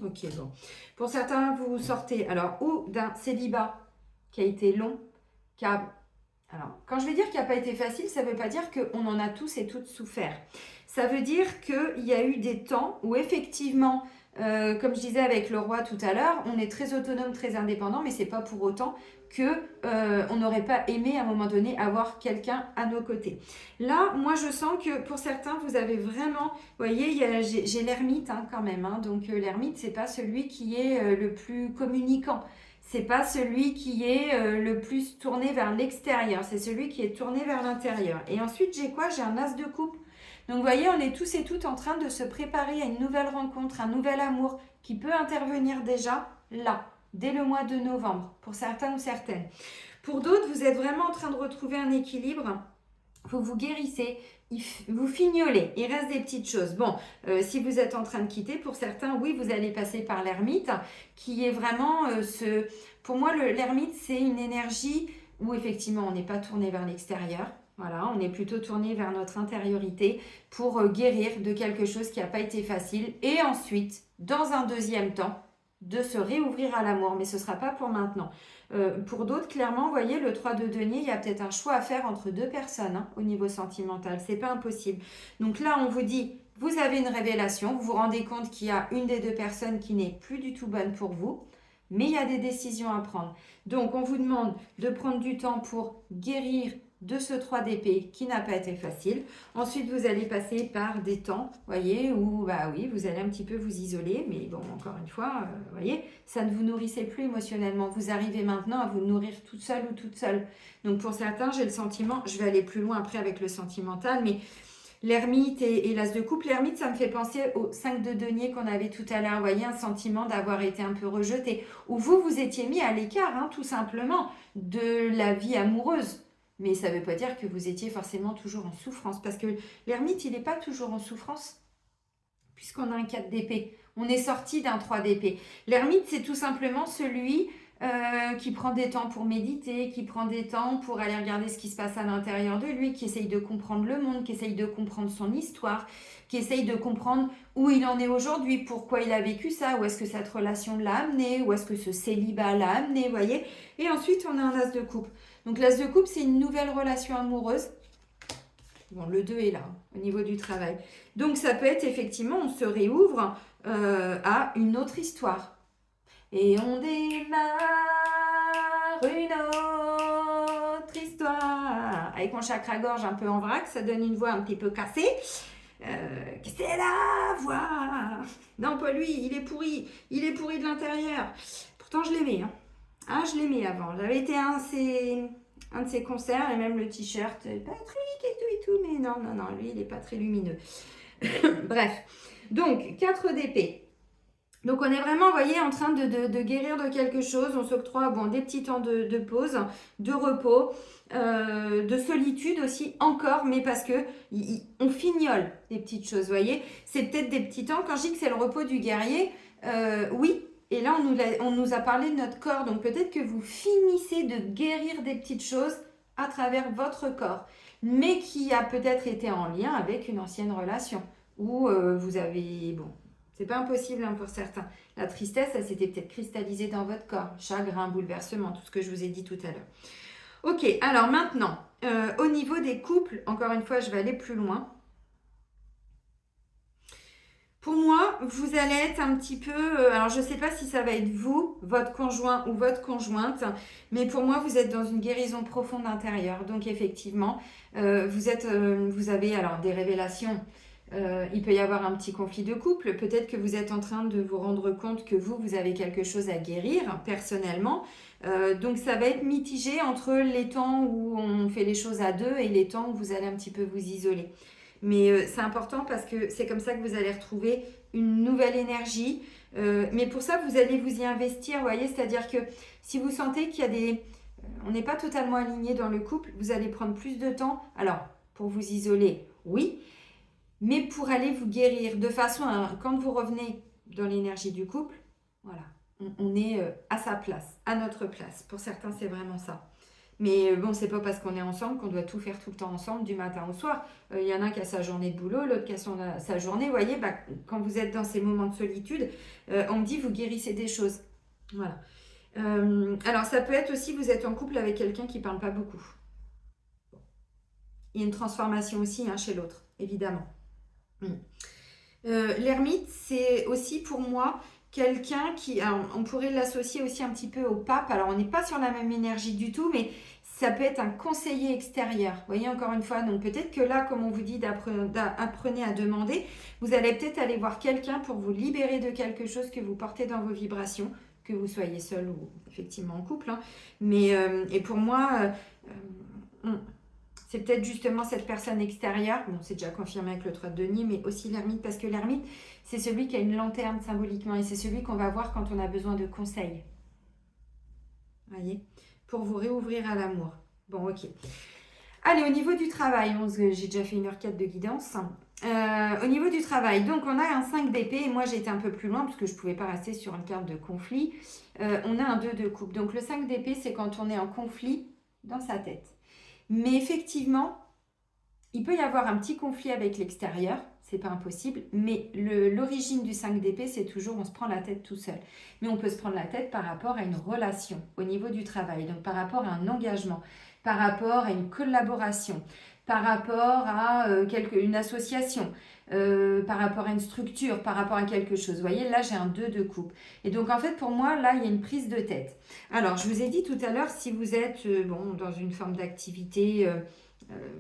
ok, bon. Pour certains, vous sortez alors ou d'un célibat qui a été long, alors, quand je vais dire qu'il n'a pas été facile, ça ne veut pas dire qu'on en a tous et toutes souffert. Ça veut dire qu'il y a eu des temps où effectivement, Comme je disais avec le roi tout à l'heure, on est très autonome, très indépendant, mais c'est pas pour autant que on n'aurait pas aimé à un moment donné avoir quelqu'un à nos côtés. Là, moi je sens que pour certains, vous avez vraiment, vous voyez, j'ai l'ermite quand même. Donc l'ermite, c'est pas celui qui est le plus communicant. C'est pas celui qui est le plus tourné vers l'extérieur, c'est celui qui est tourné vers l'intérieur. Et ensuite, j'ai quoi? J'ai un as de coupe. Donc vous voyez, on est tous et toutes en train de se préparer à une nouvelle rencontre, un nouvel amour qui peut intervenir déjà là, dès le mois de novembre, pour certains ou certaines. Pour d'autres, vous êtes vraiment en train de retrouver un équilibre. Vous vous guérissez, vous fignolez, il reste des petites choses. Bon, si vous êtes en train de quitter, pour certains, oui, vous allez passer par l'ermite, qui est vraiment ce... Pour moi, l'ermite, c'est une énergie où effectivement, on n'est pas tourné vers l'extérieur. Voilà, on est plutôt tourné vers notre intériorité pour guérir de quelque chose qui n'a pas été facile. Et ensuite, dans un deuxième temps, de se réouvrir à l'amour. Mais ce ne sera pas pour maintenant. Pour d'autres, clairement, vous voyez, le 3 de denier, il y a peut-être un choix à faire entre deux personnes au niveau sentimental. C'est pas impossible. Donc là, on vous dit, vous avez une révélation, vous vous rendez compte qu'il y a une des deux personnes qui n'est plus du tout bonne pour vous, mais il y a des décisions à prendre. Donc, on vous demande de prendre du temps pour guérir de ce 3 d'épée qui n'a pas été facile. Ensuite, vous allez passer par des temps, voyez, où bah oui, vous allez un petit peu vous isoler, mais bon, encore une fois, voyez, ça ne vous nourrissait plus émotionnellement. Vous arrivez maintenant à vous nourrir toute seule ou toute seule. Donc pour certains, j'ai le sentiment, je vais aller plus loin après avec le sentimental, mais l'ermite et l'as de coupe, l'ermite, ça me fait penser au 5 de denier qu'on avait tout à l'heure. Vous voyez, un sentiment d'avoir été un peu rejeté, où vous étiez mis à l'écart, tout simplement, de la vie amoureuse. Mais ça ne veut pas dire que vous étiez forcément toujours en souffrance, parce que l'ermite, il n'est pas toujours en souffrance, puisqu'on a un 4 d'épée. On est sorti d'un 3 d'épée. L'ermite, c'est tout simplement celui qui prend des temps pour méditer, qui prend des temps pour aller regarder ce qui se passe à l'intérieur de lui, qui essaye de comprendre le monde, qui essaye de comprendre son histoire, qui essaye de comprendre où il en est aujourd'hui, pourquoi il a vécu ça, où est-ce que cette relation l'a amené, où est-ce que ce célibat l'a amené, vous voyez. Et ensuite, on a un as de coupe. Donc l'as de coupe, c'est une nouvelle relation amoureuse. Bon, le 2 est là, au niveau du travail. Donc ça peut être effectivement, on se réouvre à une autre histoire. Et on démarre une autre histoire. Avec mon chakra-gorge un peu en vrac, ça donne une voix un petit peu cassée. C'est la voix. Non, pas lui, il est pourri de l'intérieur. Pourtant, je l'aimais. Je l'aimais avant. J'avais été à un de ses concerts, et même le t-shirt, Patrick et tout, mais non, lui, il n'est pas très lumineux. Bref, donc, 4 d'épée. Donc, on est vraiment, vous voyez, en train de guérir de quelque chose. On s'octroie des petits temps de pause, de repos, de solitude aussi, encore, mais parce que on fignole des petites choses, vous voyez. C'est peut-être des petits temps. Quand je dis que c'est le repos du guerrier, oui. Et là, on nous a parlé de notre corps. Donc, peut-être que vous finissez de guérir des petites choses à travers votre corps, mais qui a peut-être été en lien avec une ancienne relation où vous avez... Bon, c'est pas impossible pour certains. La tristesse, ça s'était peut-être cristallisé dans votre corps. Chagrin, bouleversement, tout ce que je vous ai dit tout à l'heure. Ok, alors maintenant, au niveau des couples, encore une fois, je vais aller plus loin. Pour moi, vous allez être un petit peu... alors, je ne sais pas si ça va être vous, votre conjoint ou votre conjointe, mais pour moi, vous êtes dans une guérison profonde intérieure. Donc, effectivement, vous avez alors des révélations. Il peut y avoir un petit conflit de couple. Peut-être que vous êtes en train de vous rendre compte que vous avez quelque chose à guérir personnellement. Donc, ça va être mitigé entre les temps où on fait les choses à deux et les temps où vous allez un petit peu vous isoler. Mais c'est important parce que c'est comme ça que vous allez retrouver une nouvelle énergie. Mais pour ça, vous allez vous y investir, vous voyez. C'est-à-dire que si vous sentez qu'il y a des... on n'est pas totalement aligné dans le couple, vous allez prendre plus de temps. Alors, pour vous isoler, oui. Mais pour aller vous guérir de façon à... Quand vous revenez dans l'énergie du couple, voilà, on est à sa place, à notre place. Pour certains, c'est vraiment ça. Mais bon, c'est pas parce qu'on est ensemble qu'on doit tout faire tout le temps ensemble du matin au soir. Il y en a un qui a sa journée de boulot, l'autre qui a sa journée. Vous voyez, quand vous êtes dans ces moments de solitude, on me dit vous guérissez des choses. Voilà. Alors, ça peut être aussi, vous êtes en couple avec quelqu'un qui parle pas beaucoup. Il y a une transformation aussi chez l'autre, évidemment. L'ermite, c'est aussi pour moi quelqu'un qui, alors, on pourrait l'associer aussi un petit peu au pape. Alors, on n'est pas sur la même énergie du tout, mais ça peut être un conseiller extérieur. Vous voyez, encore une fois, donc peut-être que là, comme on vous dit, apprenez à demander, vous allez peut-être aller voir quelqu'un pour vous libérer de quelque chose que vous portez dans vos vibrations, que vous soyez seul ou effectivement en couple, hein. Mais, et pour moi, c'est peut-être justement cette personne extérieure, bon c'est déjà confirmé avec le 3 de Denier, mais aussi l'ermite, parce que l'ermite, c'est celui qui a une lanterne symboliquement, et c'est celui qu'on va voir quand on a besoin de conseils. Voyez, pour vous réouvrir à l'amour. Bon, ok. Allez, au niveau du travail, j'ai déjà fait 1h04 de guidance. Au niveau du travail, donc on a un 5 d'épée, et moi j'ai été un peu plus loin parce que je ne pouvais pas rester sur une carte de conflit. On a un 2 de coupe. Donc le 5 d'épée, c'est quand on est en conflit dans sa tête. Mais effectivement, il peut y avoir un petit conflit avec l'extérieur, c'est pas impossible, mais l'origine du 5 d'épée, c'est toujours on se prend la tête tout seul. Mais on peut se prendre la tête par rapport à une relation au niveau du travail, donc par rapport à un engagement, par rapport à une collaboration, par rapport à une association, par rapport à une structure, par rapport à quelque chose. Vous voyez, là j'ai un 2 de coupe. Et donc en fait pour moi, là il y a une prise de tête. Alors je vous ai dit tout à l'heure, si vous êtes dans une forme d'activité...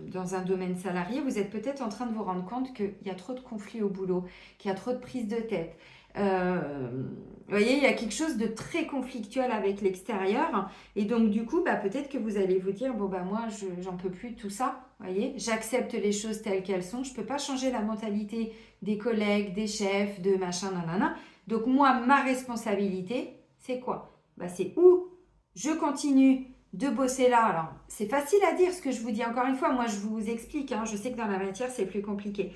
dans un domaine salarié, vous êtes peut-être en train de vous rendre compte qu'il y a trop de conflits au boulot, qu'il y a trop de prises de tête. Vous voyez, il y a quelque chose de très conflictuel avec l'extérieur. Et donc, du coup, peut-être que vous allez vous dire, bon, moi, j'en peux plus de tout ça. Vous voyez, j'accepte les choses telles qu'elles sont. Je ne peux pas changer la mentalité des collègues, des chefs, de machin, nanana. Donc, moi, ma responsabilité, c'est quoi? C'est où je continue de bosser là. Alors, c'est facile à dire ce que je vous dis. Encore une fois, moi, je vous explique. Je sais que dans la matière, c'est plus compliqué.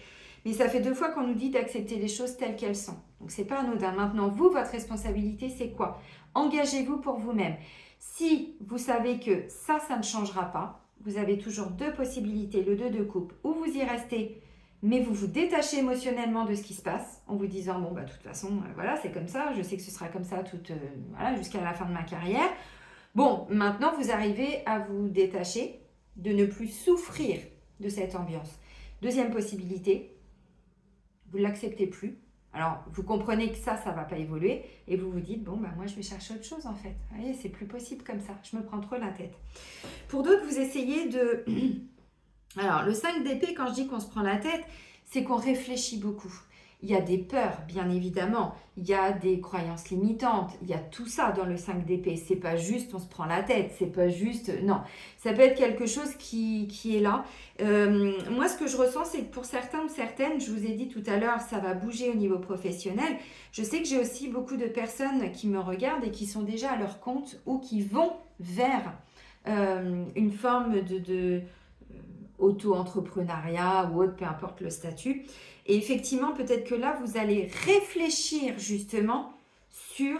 Mais ça fait 2 fois qu'on nous dit d'accepter les choses telles qu'elles sont. Donc, c'est pas anodin. Maintenant, vous, votre responsabilité, c'est quoi? Engagez-vous pour vous-même. Si vous savez que ça ne changera pas, vous avez toujours 2 possibilités, le 2 de coupe, ou vous y restez, mais vous vous détachez émotionnellement de ce qui se passe, en vous disant, de toute façon, voilà, c'est comme ça, je sais que ce sera comme ça jusqu'à la fin de ma carrière. Bon, maintenant, vous arrivez à vous détacher, de ne plus souffrir de cette ambiance. Deuxième possibilité, vous ne l'acceptez plus. Alors, vous comprenez que ça ne va pas évoluer et vous vous dites, moi, je vais chercher autre chose en fait. Vous voyez, c'est plus possible comme ça, je me prends trop la tête. Pour d'autres, vous essayez de... Alors, le 5 d'épée, quand je dis qu'on se prend la tête, c'est qu'on réfléchit beaucoup. Il y a des peurs, bien évidemment. Il y a des croyances limitantes. Il y a tout ça dans le 5 d'épée. C'est pas juste on se prend la tête. C'est pas juste... Non. Ça peut être quelque chose qui est là. Moi, ce que je ressens, c'est que pour certains ou certaines, je vous ai dit tout à l'heure, ça va bouger au niveau professionnel. Je sais que j'ai aussi beaucoup de personnes qui me regardent et qui sont déjà à leur compte ou qui vont vers une forme de auto-entrepreneuriat ou autre, peu importe le statut. Et effectivement, peut-être que là, vous allez réfléchir justement sur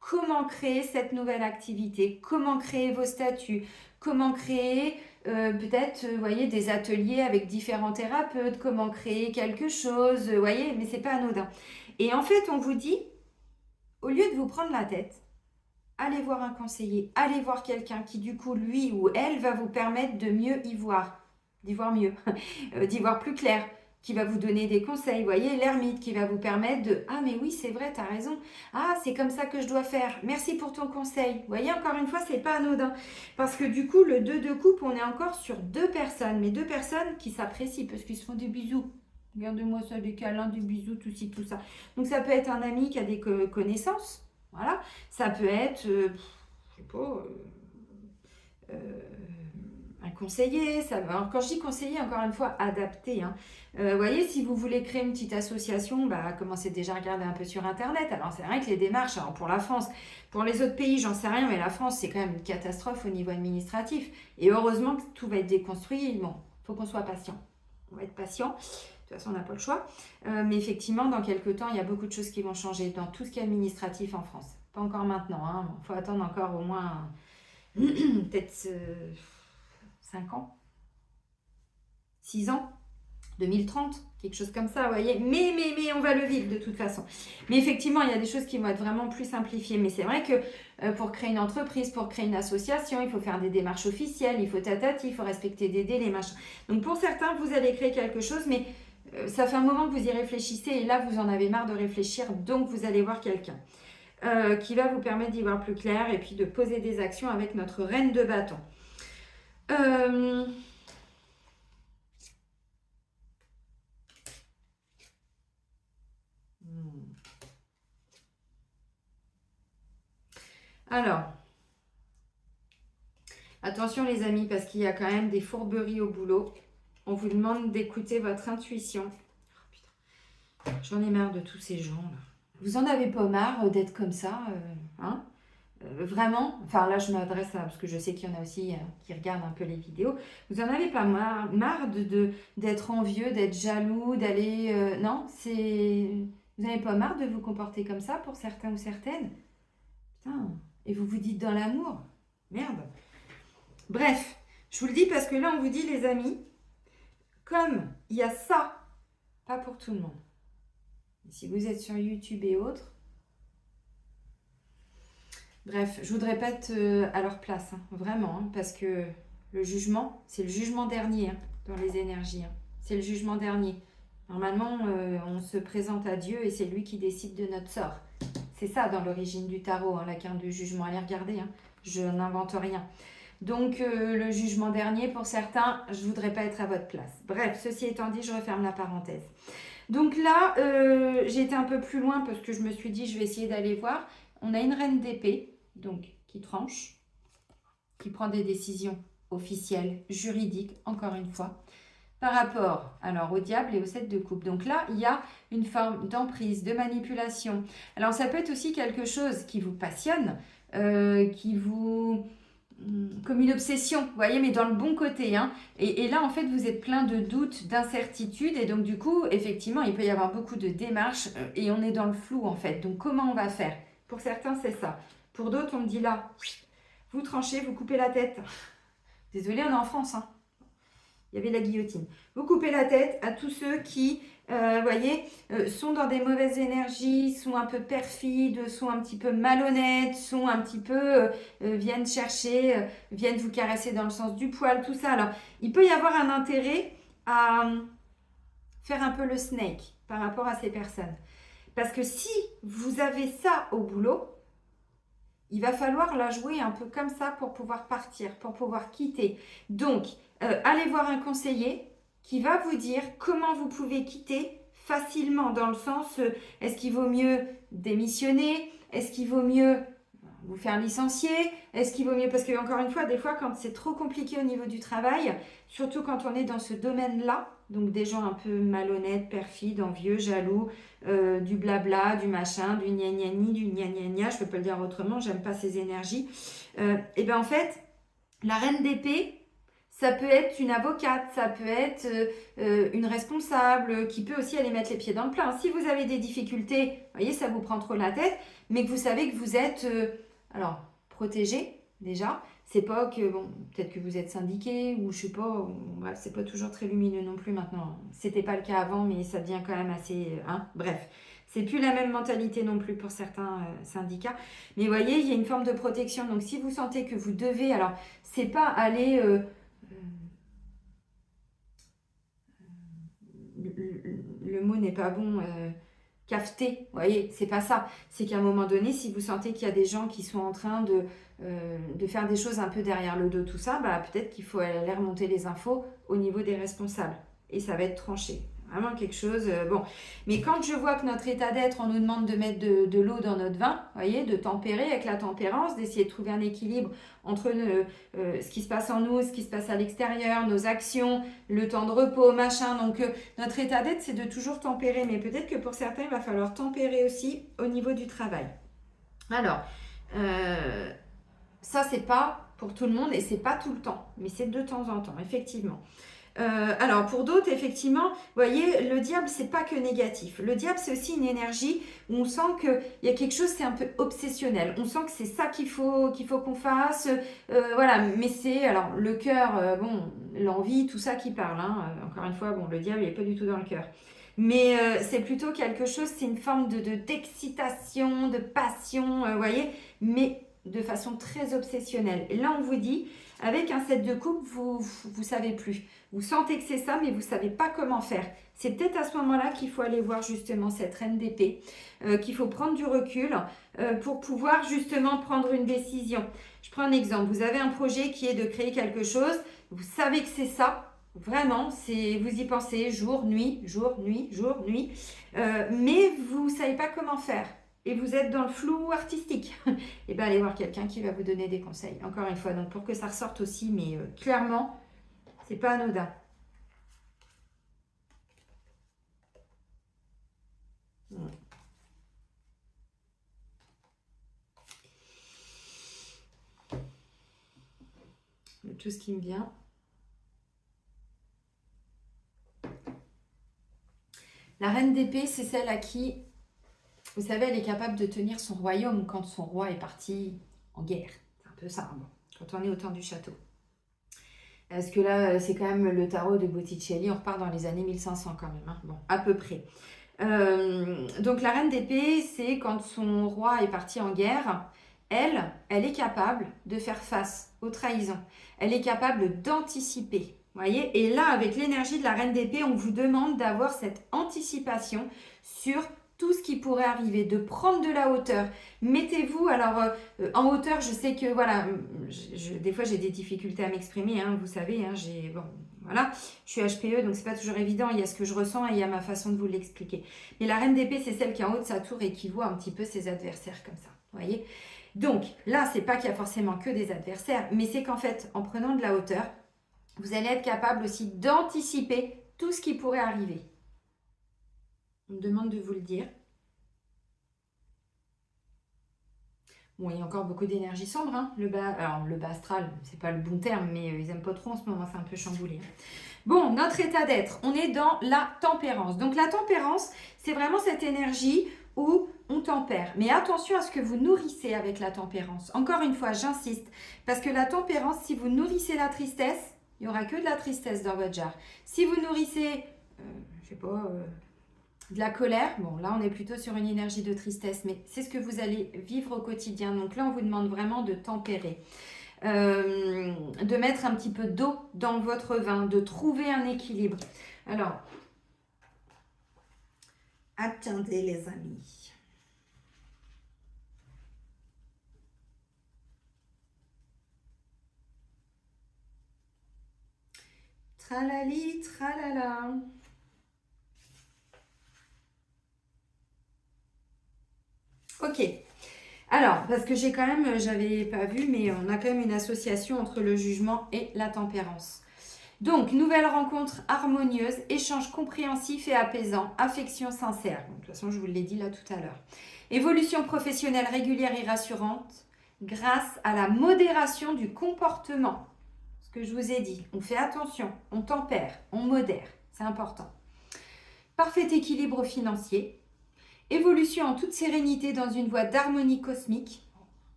comment créer cette nouvelle activité, comment créer vos statuts, comment créer peut-être, vous voyez, des ateliers avec différents thérapeutes, comment créer quelque chose, vous voyez, mais c'est pas anodin. Et en fait, on vous dit, au lieu de vous prendre la tête, allez voir un conseiller, allez voir quelqu'un qui du coup, lui ou elle, va vous permettre de mieux y voir, d'y voir mieux, d'y voir plus clair, qui va vous donner des conseils. Vous voyez, l'ermite qui va vous permettre de « Ah, mais oui, c'est vrai, tu as raison. Ah, c'est comme ça que je dois faire. Merci pour ton conseil. » Vous voyez, encore une fois, c'est pas anodin. Parce que du coup, le 2 de coupe, on est encore sur 2 personnes. Mais 2 personnes qui s'apprécient parce qu'ils se font des bisous. Regarde-moi ça, des câlins, des bisous, tout ci, tout ça. Donc, ça peut être un ami qui a des connaissances. Voilà. Ça peut être, je sais pas... un conseiller, ça va. Alors, quand je dis conseiller, encore une fois, adapté. Vous voyez, si vous voulez créer une petite association, commencez déjà à regarder un peu sur Internet. Alors, c'est vrai que les démarches, alors pour la France, pour les autres pays, j'en sais rien, mais la France, c'est quand même une catastrophe au niveau administratif. Et heureusement que tout va être déconstruit. Bon, il faut qu'on soit patient. On va être patient. De toute façon, on n'a pas le choix. Mais effectivement, dans quelques temps, il y a beaucoup de choses qui vont changer dans tout ce qui est administratif en France. Pas encore maintenant. Il faut attendre encore au moins peut-être 5 ans, 6 ans, 2030, quelque chose comme ça, vous voyez. Mais on va le vivre de toute façon. Mais effectivement, il y a des choses qui vont être vraiment plus simplifiées. Mais c'est vrai que pour créer une entreprise, pour créer une association, il faut faire des démarches officielles, il faut il faut respecter des délais, machin. Donc pour certains, vous allez créer quelque chose, mais ça fait un moment que vous y réfléchissez et là, vous en avez marre de réfléchir, donc vous allez voir quelqu'un qui va vous permettre d'y voir plus clair et puis de poser des actions avec notre reine de bâton. Alors, attention les amis, parce qu'il y a quand même des fourberies au boulot. On vous demande d'écouter votre intuition. Oh, putain. J'en ai marre de tous ces gens là. Vous en avez pas marre d'être comme ça, hein? Vraiment, enfin là je m'adresse à, parce que je sais qu'il y en a aussi qui regardent un peu les vidéos, vous en avez pas marre d'être envieux, d'être jaloux, d'aller... non, vous n'avez pas marre de vous comporter comme ça pour certains ou certaines? Putain, et vous vous dites dans l'amour? Merde. Bref, je vous le dis parce que là on vous dit les amis, comme il y a ça, pas pour tout le monde. Et si vous êtes sur YouTube et autres, bref, je voudrais pas être à leur place, hein, vraiment, hein, parce que le jugement, c'est le jugement dernier hein, dans les énergies. Hein. C'est le jugement dernier. Normalement, on se présente à Dieu et c'est lui qui décide de notre sort. C'est ça dans l'origine du tarot, hein, la carte de jugement. Allez regarder, hein, je n'invente rien. Donc, le jugement dernier, pour certains, je voudrais pas être à votre place. Bref, ceci étant dit, je referme la parenthèse. Donc là, j'ai été un peu plus loin parce que je me suis dit, je vais essayer d'aller voir. On a une reine d'épée. Donc, qui tranche, qui prend des décisions officielles, juridiques, encore une fois, par rapport alors au diable et au 7 de coupe. Donc là, il y a une forme d'emprise, de manipulation. Alors, ça peut être aussi quelque chose qui vous passionne, qui vous... comme une obsession, vous voyez, mais dans le bon côté. Hein. Et là, en fait, vous êtes plein de doutes, d'incertitudes. Et donc, du coup, effectivement, il peut y avoir beaucoup de démarches et on est dans le flou, en fait. Donc, comment on va faire? Pour certains, c'est ça. Pour d'autres, on me dit là, vous tranchez, vous coupez la tête. Désolée, on est en France. Hein. Il y avait la guillotine. Vous coupez la tête à tous ceux qui, voyez, sont dans des mauvaises énergies, sont un peu perfides, sont un petit peu malhonnêtes, sont un petit peu, viennent chercher, viennent vous caresser dans le sens du poil, tout ça. Alors, il peut y avoir un intérêt à faire un peu le snake par rapport à ces personnes. Parce que si vous avez ça au boulot, il va falloir la jouer un peu comme ça pour pouvoir partir, pour pouvoir quitter. Donc, allez voir un conseiller qui va vous dire comment vous pouvez quitter facilement, dans le sens, est-ce qu'il vaut mieux démissionner? Est-ce qu'il vaut mieux vous faire licencier? Est-ce qu'il vaut mieux... Parce que, encore une fois, des fois, quand c'est trop compliqué au niveau du travail, surtout quand on est dans ce domaine-là, donc des gens un peu malhonnêtes, perfides, envieux, jaloux, du blabla, du machin, du gna gna ni, du gna gna gna, je ne peux pas le dire autrement, j'aime pas ces énergies. Et bien en fait, la reine d'épée, ça peut être une avocate, ça peut être une responsable qui peut aussi aller mettre les pieds dans le plat. Si vous avez des difficultés, vous voyez, ça vous prend trop la tête, mais que vous savez que vous êtes alors protégé déjà. C'est pas que, bon, peut-être que vous êtes syndiqué ou je sais pas, bref, c'est pas toujours très lumineux non plus maintenant. C'était pas le cas avant, mais ça devient quand même assez, hein, bref. C'est plus la même mentalité non plus pour certains syndicats. Mais vous voyez, il y a une forme de protection. Donc, si vous sentez que vous devez, alors, c'est pas aller... le mot n'est pas bon, cafeter, vous voyez, c'est pas ça. C'est qu'à un moment donné, si vous sentez qu'il y a des gens qui sont en train de faire des choses un peu derrière le dos, tout ça, bah, peut-être qu'il faut aller remonter les infos au niveau des responsables. Et ça va être tranché. Vraiment quelque chose... bon. Mais quand je vois que notre état d'être, on nous demande de mettre de l'eau dans notre vin, vous voyez, de tempérer avec la tempérance, d'essayer de trouver un équilibre entre ce qui se passe en nous, ce qui se passe à l'extérieur, nos actions, le temps de repos, machin. Donc, notre état d'être, c'est de toujours tempérer. Mais peut-être que pour certains, il va falloir tempérer aussi au niveau du travail. Alors, ça, c'est pas pour tout le monde et c'est pas tout le temps. Mais c'est de temps en temps, effectivement. Alors pour d'autres, effectivement, vous voyez, le diable, c'est pas que négatif. Le diable, c'est aussi une énergie où on sent qu'il y a quelque chose, c'est un peu obsessionnel. On sent que c'est ça qu'il faut qu'on fasse. Voilà, mais c'est, alors, le cœur, bon, l'envie, tout ça qui parle. Hein. Encore une fois, bon, le diable, il n'est pas du tout dans le cœur. Mais c'est plutôt quelque chose, c'est une forme d'excitation, de passion, vous voyez, mais de façon très obsessionnelle. Et là, on vous dit, avec un 7 de coupe, vous ne savez plus. Vous sentez que c'est ça, mais vous ne savez pas comment faire. C'est peut-être à ce moment-là qu'il faut aller voir justement cette reine d'épée, qu'il faut prendre du recul pour pouvoir justement prendre une décision. Je prends un exemple. Vous avez un projet qui est de créer quelque chose. Vous savez que c'est ça. Vraiment, vous y pensez jour, nuit, jour, nuit, jour, nuit. Mais vous ne savez pas comment faire. Et vous êtes dans le flou artistique. Et bien, allez voir quelqu'un qui va vous donner des conseils. Encore une fois, donc pour que ça ressorte aussi, mais clairement, c'est pas anodin. Tout ce qui me vient. La reine d'épée, c'est celle à qui, vous savez, elle est capable de tenir son royaume quand son roi est parti en guerre. C'est un peu ça, hein, quand on est au temps du château. Parce que là, c'est quand même le tarot de Botticelli, on repart dans les années 1500 quand même, hein. Bon, à peu près. Donc la reine d'épée, c'est quand son roi est parti en guerre, elle est capable de faire face aux trahisons. Elle est capable d'anticiper. Voyez, et là, avec l'énergie de la reine d'épée, on vous demande d'avoir cette anticipation sur tout ce qui pourrait arriver, de prendre de la hauteur. Mettez-vous, alors en hauteur, je sais que voilà, des fois j'ai des difficultés à m'exprimer, hein, vous savez, hein, voilà, je suis HPE, donc c'est pas toujours évident, il y a ce que je ressens et il y a ma façon de vous l'expliquer. Mais la reine d'épée, c'est celle qui est en haut de sa tour et qui voit un petit peu ses adversaires comme ça, vous voyez. Donc là, c'est pas qu'il y a forcément que des adversaires, mais c'est qu'en fait, en prenant de la hauteur, vous allez être capable aussi d'anticiper tout ce qui pourrait arriver. On me demande de vous le dire. Bon, il y a encore beaucoup d'énergie sombre, hein, alors le bas astral, c'est pas le bon terme, mais ils aiment pas trop en ce moment, c'est un peu chamboulé. Bon, notre état d'être, on est dans la tempérance. Donc la tempérance, c'est vraiment cette énergie où on tempère. Mais attention à ce que vous nourrissez avec la tempérance. Encore une fois, j'insiste, parce que la tempérance, si vous nourrissez la tristesse, il n'y aura que de la tristesse dans votre jarre. Si vous nourrissez, je sais pas, de la colère, bon là on est plutôt sur une énergie de tristesse, mais c'est ce que vous allez vivre au quotidien. Donc là on vous demande vraiment de tempérer, de mettre un petit peu d'eau dans votre vin, de trouver un équilibre. Alors, attendez les amis. Tralali, tralala. Ok, alors, parce que j'avais pas vu, mais on a quand même une association entre le jugement et la tempérance. Donc, nouvelle rencontre harmonieuse, échange compréhensif et apaisant, affection sincère. Donc, de toute façon, je vous l'ai dit là tout à l'heure. Évolution professionnelle régulière et rassurante grâce à la modération du comportement. Ce que je vous ai dit, on fait attention, on tempère, on modère, c'est important. Parfait équilibre financier. Évolution en toute sérénité dans une voie d'harmonie cosmique.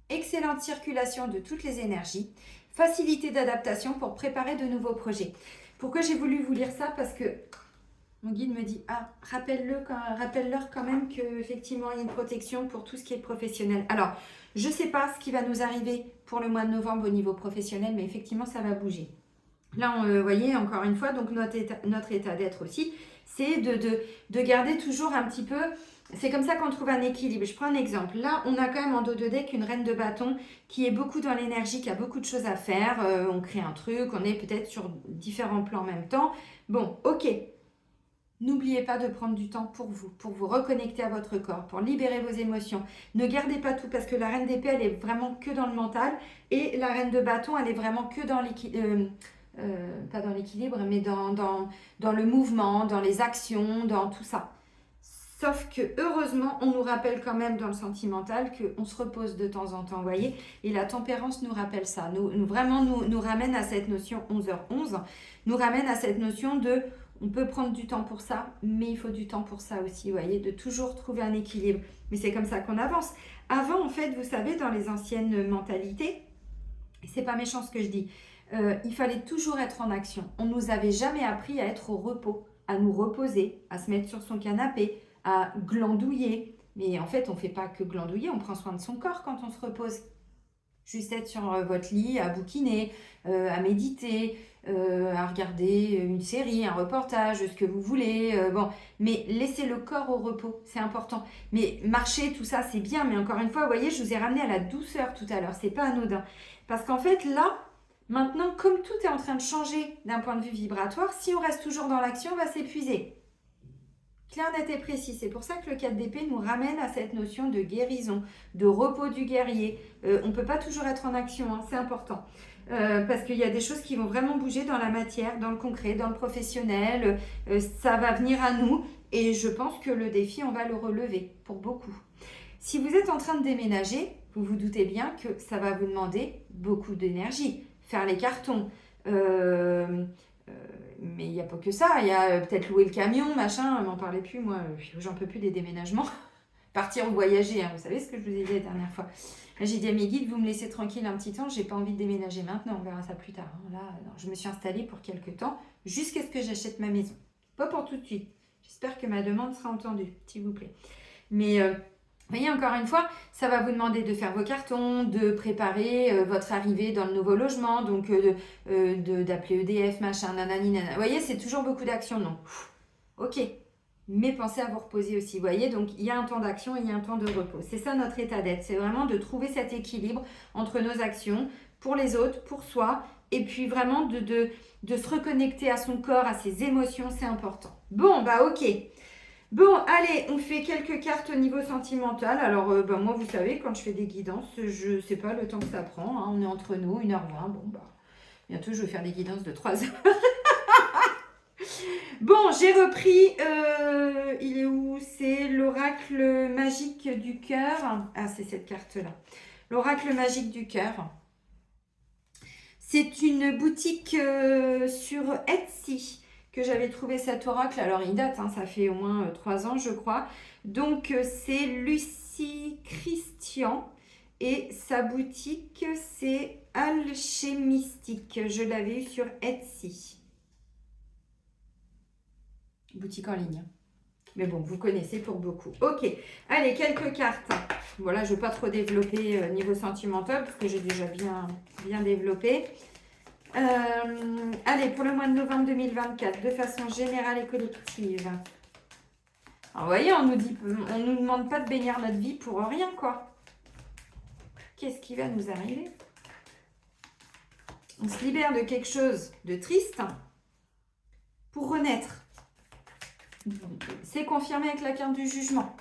Excellente circulation de toutes les énergies. Facilité d'adaptation pour préparer de nouveaux projets. Pourquoi j'ai voulu vous lire ça? Parce que mon guide me dit, rappelle-leur quand même qu'effectivement, il y a une protection pour tout ce qui est professionnel. Alors, je ne sais pas ce qui va nous arriver pour le mois de novembre au niveau professionnel, mais effectivement, ça va bouger. Là, vous voyez, encore une fois, donc notre état d'être aussi, c'est de garder toujours un petit peu... C'est comme ça qu'on trouve un équilibre. Je prends un exemple. Là, on a quand même en dos de deck une reine de bâton qui est beaucoup dans l'énergie, qui a beaucoup de choses à faire. On crée un truc, on est peut-être sur différents plans en même temps. Bon, ok. N'oubliez pas de prendre du temps pour vous reconnecter à votre corps, pour libérer vos émotions. Ne gardez pas tout parce que la reine d'épée, elle est vraiment que dans le mental et la reine de bâton, elle est vraiment que dans l'équilibre. Pas dans l'équilibre, mais dans le mouvement, dans les actions, dans tout ça. Sauf que heureusement, on nous rappelle quand même dans le sentimental qu'on se repose de temps en temps, vous voyez. Et la tempérance nous rappelle ça, nous ramène à cette notion 11h11, nous ramène à cette notion de, on peut prendre du temps pour ça, mais il faut du temps pour ça aussi, vous voyez, de toujours trouver un équilibre. Mais c'est comme ça qu'on avance. Avant, en fait, vous savez, dans les anciennes mentalités, c'est pas méchant ce que je dis, il fallait toujours être en action. On ne nous avait jamais appris à être au repos, à nous reposer, à se mettre sur son canapé, à glandouiller. Mais en fait, on ne fait pas que glandouiller, on prend soin de son corps quand on se repose. Juste être sur votre lit, à bouquiner, à méditer, à regarder une série, un reportage, ce que vous voulez. Bon, mais laissez le corps au repos, c'est important. Mais marcher, tout ça, c'est bien. Mais encore une fois, vous voyez, je vous ai ramené à la douceur tout à l'heure. C'est pas anodin. Parce qu'en fait, là, maintenant, comme tout est en train de changer d'un point de vue vibratoire, si on reste toujours dans l'action, on va s'épuiser. Clair, net et précis. C'est pour ça que le 4 d'épée nous ramène à cette notion de guérison, de repos du guerrier. On ne peut pas toujours être en action, hein, c'est important. Parce qu'il y a des choses qui vont vraiment bouger dans la matière, dans le concret, dans le professionnel. Ça va venir à nous et je pense que le défi, on va le relever pour beaucoup. Si vous êtes en train de déménager, vous vous doutez bien que ça va vous demander beaucoup d'énergie. Faire les cartons, mais il n'y a pas que ça, il y a peut-être louer le camion, machin, m'en parlez plus, moi, j'en peux plus des déménagements. Partir ou voyager, hein, vous savez ce que je vous ai dit la dernière fois. Là, j'ai dit à mes guides, vous me laissez tranquille un petit temps, j'ai pas envie de déménager maintenant, on verra ça plus tard. Hein. Là, non, je me suis installée pour quelques temps, jusqu'à ce que j'achète ma maison. Pas pour tout de suite. J'espère que ma demande sera entendue, s'il vous plaît. Mais... vous voyez, encore une fois, ça va vous demander de faire vos cartons, de préparer votre arrivée dans le nouveau logement, donc d'appeler EDF, machin, nanani, nanana. Vous voyez, c'est toujours beaucoup d'action, non. Ok, mais pensez à vous reposer aussi, vous voyez. Donc, il y a un temps d'action et il y a un temps de repos. C'est ça notre état d'être, c'est vraiment de trouver cet équilibre entre nos actions, pour les autres, pour soi, et puis vraiment de se reconnecter à son corps, à ses émotions, c'est important. Bon, bah ok. Bon, allez, on fait quelques cartes au niveau sentimental. Alors, moi, vous savez, quand je fais des guidances, je ne sais pas le temps que ça prend. Hein. On est entre nous, 1h20. Bon, bah, bientôt, je vais faire des guidances de 3 heures. Bon, j'ai repris, il est où? C'est l'oracle magique du cœur. Ah, c'est cette carte-là. L'oracle magique du cœur. C'est une boutique sur Etsy que j'avais trouvé cet oracle. Alors, il date, hein, ça fait au moins 3 ans, je crois. Donc, c'est Lucie Christian. Et sa boutique, c'est Alchémistique. Je l'avais eu sur Etsy. Boutique en ligne. Mais bon, vous connaissez pour beaucoup. Ok, allez, quelques cartes. Voilà, je ne vais pas trop développer niveau sentimental, parce que j'ai déjà bien développé. Allez, pour le mois de novembre 2024, de façon générale et collective. Alors, vous voyez, on nous demande pas de bénir notre vie pour rien, quoi. Qu'est-ce qui va nous arriver? On se libère de quelque chose de triste pour renaître. C'est confirmé avec la carte du jugement.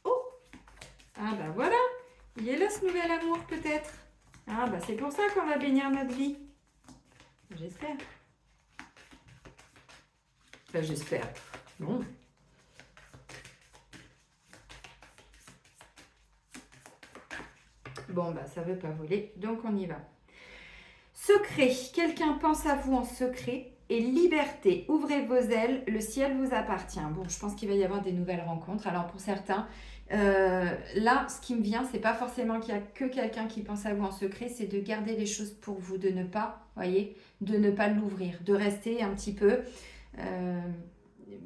Oh! Ah bah voilà, il est là ce nouvel amour peut-être. Ah bah c'est pour ça qu'on va bénir notre vie. J'espère. Enfin, j'espère. Bon. Bon, bah ça veut pas voler, donc on y va. Secret. Quelqu'un pense à vous en secret. Et liberté. Ouvrez vos ailes, le ciel vous appartient. Bon, je pense qu'il va y avoir des nouvelles rencontres. Alors pour certains, là, ce qui me vient, c'est pas forcément qu'il y a que quelqu'un qui pense à vous en secret, c'est de garder les choses pour vous, de ne pas, voyez, de ne pas l'ouvrir, de rester un petit peu...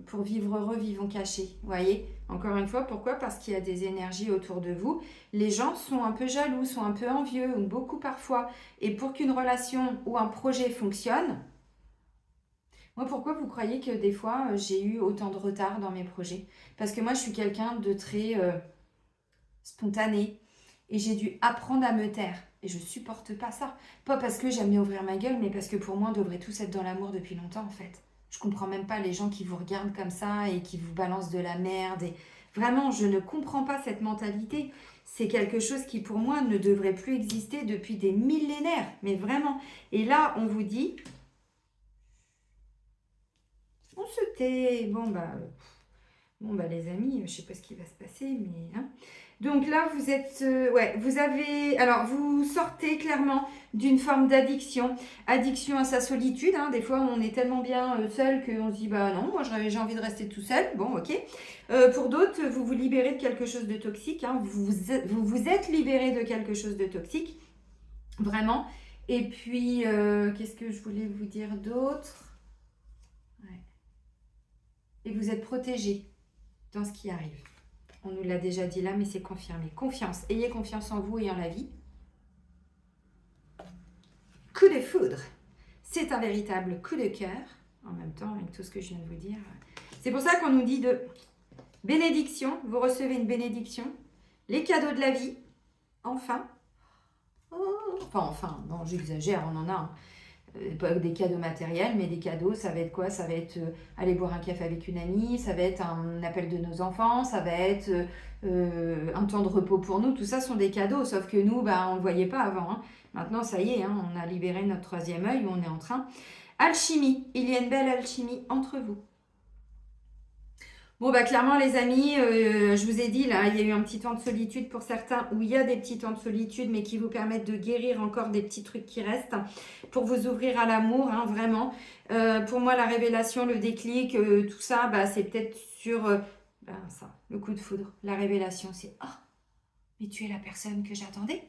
pour vivre heureux, vivons cachés. Vous voyez, encore une fois, pourquoi? Parce qu'il y a des énergies autour de vous. Les gens sont un peu jaloux, sont un peu envieux, ou beaucoup parfois. Et pour qu'une relation ou un projet fonctionne, moi, pourquoi vous croyez que des fois, j'ai eu autant de retard dans mes projets? Parce que moi, je suis quelqu'un de très spontané. Et j'ai dû apprendre à me taire. Et je supporte pas ça. Pas parce que j'aime bien ouvrir ma gueule, mais parce que pour moi, on devrait tous être dans l'amour depuis longtemps, en fait. Je comprends même pas les gens qui vous regardent comme ça et qui vous balancent de la merde. Et vraiment, je ne comprends pas cette mentalité. C'est quelque chose qui, pour moi, ne devrait plus exister depuis des millénaires. Mais vraiment. Et là, on vous dit... On se tait. Bon, bah les amis, je sais pas ce qui va se passer, mais... Hein. Donc là, vous êtes... ouais, vous avez... Alors, vous sortez clairement d'une forme d'addiction. Addiction à sa solitude. Hein. Des fois, on est tellement bien seul qu'on se dit, bah non, moi, j'ai envie de rester tout seul. Bon, ok. Pour d'autres, vous vous libérez de quelque chose de toxique. Hein. Vous êtes libéré de quelque chose de toxique. Vraiment. Et puis, qu'est-ce que je voulais vous dire d'autre? Ouais. et vous êtes protégé dans ce qui arrive. On nous l'a déjà dit là, mais c'est confirmé. Confiance. Ayez confiance en vous et en la vie. Coup de foudre. C'est un véritable coup de cœur. En même temps, avec tout ce que je viens de vous dire. C'est pour ça qu'on nous dit de bénédiction. Vous recevez une bénédiction. Les cadeaux de la vie. Enfin. Enfin, non, j'exagère, on en a. Hein. Pas des cadeaux matériels, mais des cadeaux, ça va être quoi? Ça va être aller boire un café avec une amie, ça va être un appel de nos enfants, ça va être un temps de repos pour nous. Tout ça sont des cadeaux, sauf que nous, on ne le voyait pas avant. Hein. Maintenant, ça y est, hein, on a libéré notre troisième œil, on est en train. Alchimie, il y a une belle alchimie entre vous. Bon, clairement, les amis, je vous ai dit, là, il y a eu un petit temps de solitude pour certains, où il y a des petits temps de solitude, mais qui vous permettent de guérir encore des petits trucs qui restent, pour vous ouvrir à l'amour, hein, vraiment. Pour moi, la révélation, le déclic, tout ça, c'est peut-être sur ça, le coup de foudre. La révélation, c'est « Oh, mais tu es la personne que j'attendais !»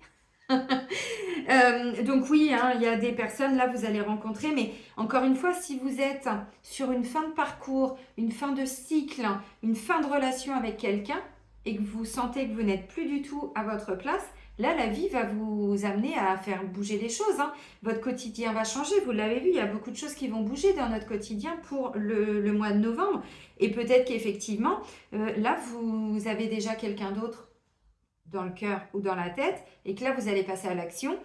Donc oui, hein, il y a des personnes, là, vous allez rencontrer, mais encore une fois, si vous êtes sur une fin de parcours, une fin de cycle, une fin de relation avec quelqu'un, et que vous sentez que vous n'êtes plus du tout à votre place, là, la vie va vous amener à faire bouger les choses. Hein. Votre quotidien va changer, vous l'avez vu, il y a beaucoup de choses qui vont bouger dans notre quotidien pour le mois de novembre. Et peut-être qu'effectivement, là, vous avez déjà quelqu'un d'autre dans le cœur ou dans la tête, et que là, vous allez passer à l'action.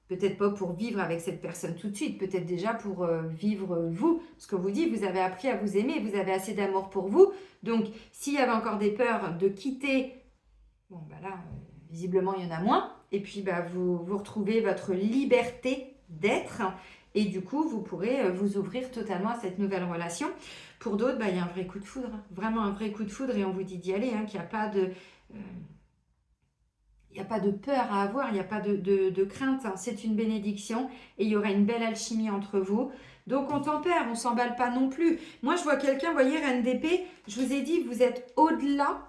Peut-être pas pour vivre avec cette personne tout de suite, peut-être déjà pour vivre vous. Ce que vous dit, vous avez appris à vous aimer, vous avez assez d'amour pour vous. Donc, s'il y avait encore des peurs de quitter, bon, là, visiblement, il y en a moins. Et puis, vous retrouvez votre liberté d'être. Et du coup, vous pourrez vous ouvrir totalement à cette nouvelle relation. Pour d'autres, il y a un vrai coup de foudre. Hein. Vraiment un vrai coup de foudre. Et on vous dit d'y aller, hein, qu'il n'y a pas de... Il n'y a pas de peur à avoir, il n'y a pas de crainte, hein. C'est une bénédiction et il y aura une belle alchimie entre vous. Donc on tempère, on ne s'emballe pas non plus. Moi je vois quelqu'un, vous voyez, reine d'épée, je vous ai dit, vous êtes au-delà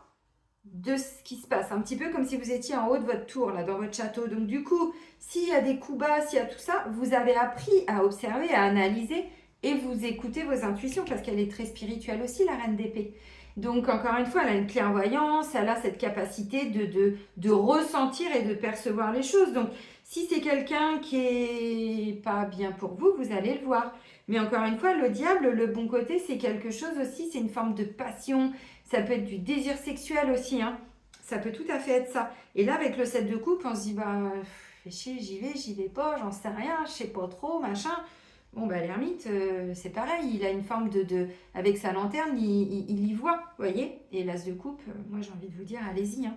de ce qui se passe. Un petit peu comme si vous étiez en haut de votre tour, là, dans votre château. Donc du coup, s'il y a des coups bas, s'il y a tout ça, vous avez appris à observer, à analyser et vous écoutez vos intuitions parce qu'elle est très spirituelle aussi, la reine d'épée. Donc, encore une fois, elle a une clairvoyance, elle a cette capacité de ressentir et de percevoir les choses. Donc, si c'est quelqu'un qui est pas bien pour vous, vous allez le voir. Mais encore une fois, le diable, le bon côté, c'est quelque chose aussi, c'est une forme de passion. Ça peut être du désir sexuel aussi, hein. Ça peut tout à fait être ça. Et là, avec le 7 de coupe, on se dit, fais chier, j'y vais pas, j'en sais rien, je sais pas trop, machin. Bon, l'ermite, c'est pareil, il a une forme avec sa lanterne, il y voit, vous voyez. Et l'as de coupe, moi j'ai envie de vous dire, allez-y. Hein.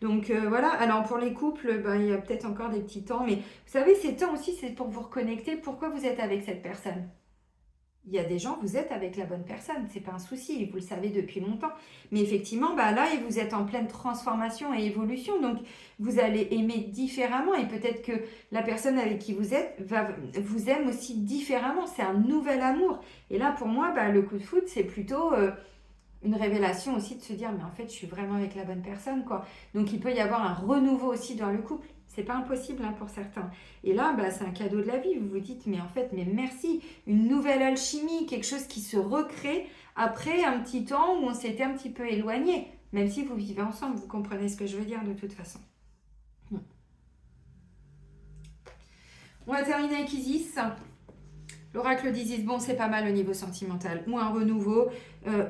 Donc voilà, alors pour les couples, il y a peut-être encore des petits temps, mais vous savez, ces temps aussi, c'est pour vous reconnecter. Pourquoi vous êtes avec cette personne? Il y a des gens, vous êtes avec la bonne personne, c'est pas un souci, vous le savez depuis longtemps. Mais effectivement, là, vous êtes en pleine transformation et évolution, donc vous allez aimer différemment et peut-être que la personne avec qui vous êtes vous aime aussi différemment. C'est un nouvel amour. Et là, pour moi, le coup de foudre, c'est plutôt une révélation aussi de se dire, mais en fait, je suis vraiment avec la bonne personne, quoi. Donc, il peut y avoir un renouveau aussi dans le couple. C'est pas impossible pour certains. Et là, c'est un cadeau de la vie. Vous vous dites, mais en fait, mais merci. Une nouvelle alchimie, quelque chose qui se recrée après un petit temps où on s'était un petit peu éloigné. Même si vous vivez ensemble, vous comprenez ce que je veux dire de toute façon. On va terminer avec Isis. L'oracle d'Isis, c'est pas mal au niveau sentimental. Ou un renouveau,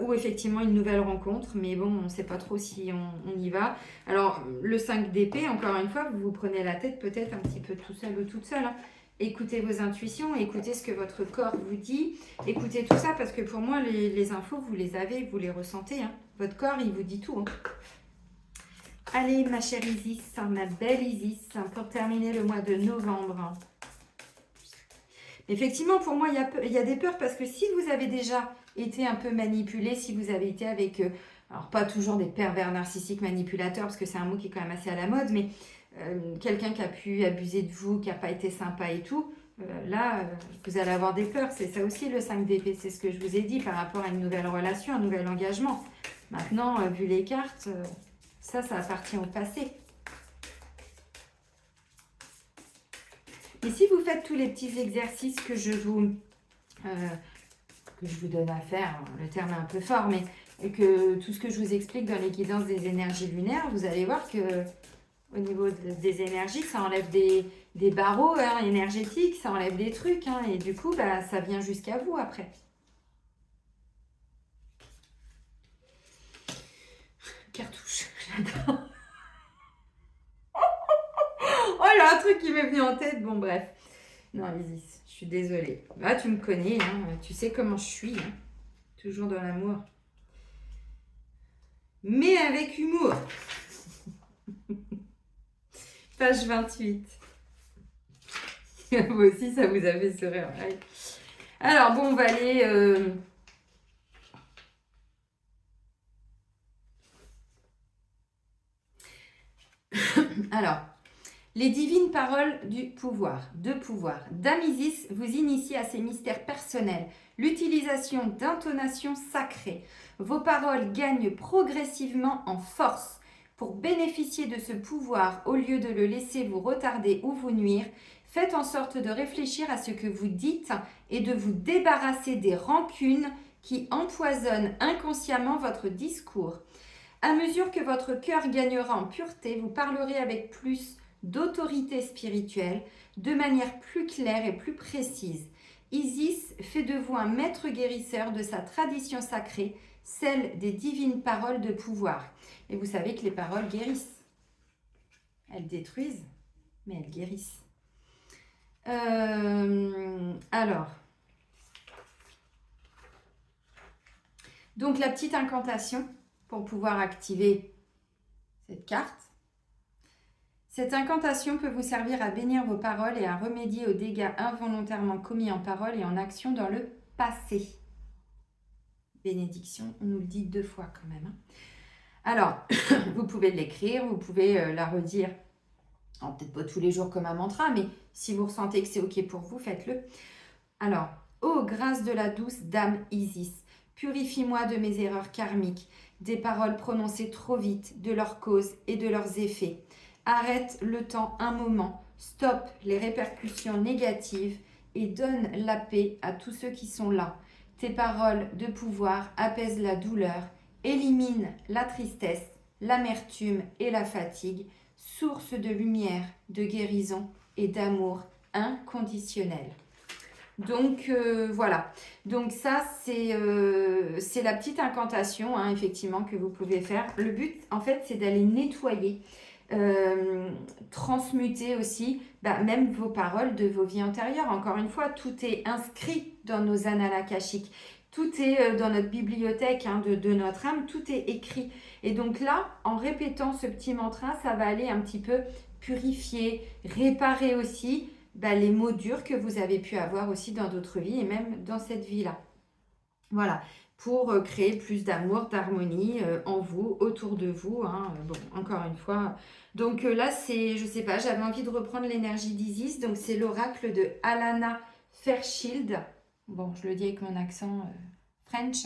ou effectivement une nouvelle rencontre. Mais bon, on ne sait pas trop si on y va. Alors, le 5 d'épée, encore une fois, vous vous prenez la tête peut-être un petit peu tout seul ou toute seule. Hein. Écoutez vos intuitions, écoutez ce que votre corps vous dit. Écoutez tout ça parce que pour moi, les infos, vous les avez, vous les ressentez. Hein. Votre corps, il vous dit tout. Hein. Allez, ma chère Isis, ma belle Isis, pour terminer le mois de novembre. Effectivement, pour moi, il y a des peurs parce que si vous avez déjà été un peu manipulé, si vous avez été avec, alors pas toujours des pervers narcissiques manipulateurs, parce que c'est un mot qui est quand même assez à la mode, mais quelqu'un qui a pu abuser de vous, qui n'a pas été sympa et tout, là, vous allez avoir des peurs. C'est ça aussi le 5 d'épée, c'est ce que je vous ai dit par rapport à une nouvelle relation, un nouvel engagement. Maintenant, vu les cartes, ça appartient au passé. Et si vous faites tous les petits exercices que je vous que je vous donne à faire, le terme est un peu fort, mais que tout ce que je vous explique dans les guidances des énergies lunaires, vous allez voir que au niveau des énergies, ça enlève des barreaux hein, énergétiques, ça enlève des trucs, hein, et du coup, bah, ça vient jusqu'à vous après. Cartouche, j'adore. Oh, il y a un truc qui m'est venu en tête, bon bref. Non, Isis, je suis désolée. Là, tu me connais, hein, tu sais comment je suis, hein, toujours dans l'amour. Mais avec humour. Page 28. Vous aussi, ça vous a fait sourire. Ouais. Alors, bon, on va aller... Alors, les divines paroles du pouvoir, de pouvoir. Dame Isis vous initie à ces mystères personnels, l'utilisation d'intonations sacrées. Vos paroles gagnent progressivement en force. Pour bénéficier de ce pouvoir, au lieu de le laisser vous retarder ou vous nuire, faites en sorte de réfléchir à ce que vous dites et de vous débarrasser des rancunes qui empoisonnent inconsciemment votre discours. À mesure que votre cœur gagnera en pureté, vous parlerez avec plus d'autorité spirituelle, de manière plus claire et plus précise. Isis fait de vous un maître guérisseur de sa tradition sacrée, celle des divines paroles de pouvoir. Et vous savez que les paroles guérissent. Elles détruisent, mais elles guérissent. Alors, donc la petite incantation pour pouvoir activer cette carte. Cette incantation peut vous servir à bénir vos paroles et à remédier aux dégâts involontairement commis en parole et en action dans le passé. Bénédiction, on nous le dit 2 fois quand même. Alors, vous pouvez l'écrire, vous pouvez la redire, peut-être pas tous les jours comme un mantra, mais si vous ressentez que c'est ok pour vous, faites-le. Alors, ô grâce de la douce Dame Isis, purifie-moi de mes erreurs karmiques, des paroles prononcées trop vite, de leurs causes et de leurs effets. Arrête le temps un moment, stoppe les répercussions négatives et donne la paix à tous ceux qui sont là. Tes paroles de pouvoir apaisent la douleur, éliminent la tristesse, l'amertume et la fatigue, source de lumière, de guérison et d'amour inconditionnel. Donc voilà, donc ça c'est la petite incantation hein, effectivement que vous pouvez faire. Le but en fait c'est d'aller nettoyer, transmuter aussi même vos paroles de vos vies antérieures. Encore une fois, tout est inscrit dans nos annales akashiques, tout est dans notre bibliothèque hein, de notre âme, tout est écrit. Et donc là, en répétant ce petit mantra, ça va aller un petit peu purifier, réparer aussi les mots durs que vous avez pu avoir aussi dans d'autres vies et même dans cette vie-là. Voilà, pour créer plus d'amour, d'harmonie en vous, autour de vous. Hein. Bon, encore une fois. Donc là, c'est, je sais pas, j'avais envie de reprendre l'énergie d'Isis. Donc c'est l'oracle de Alana Fairchild. Bon, je le dis avec mon accent French.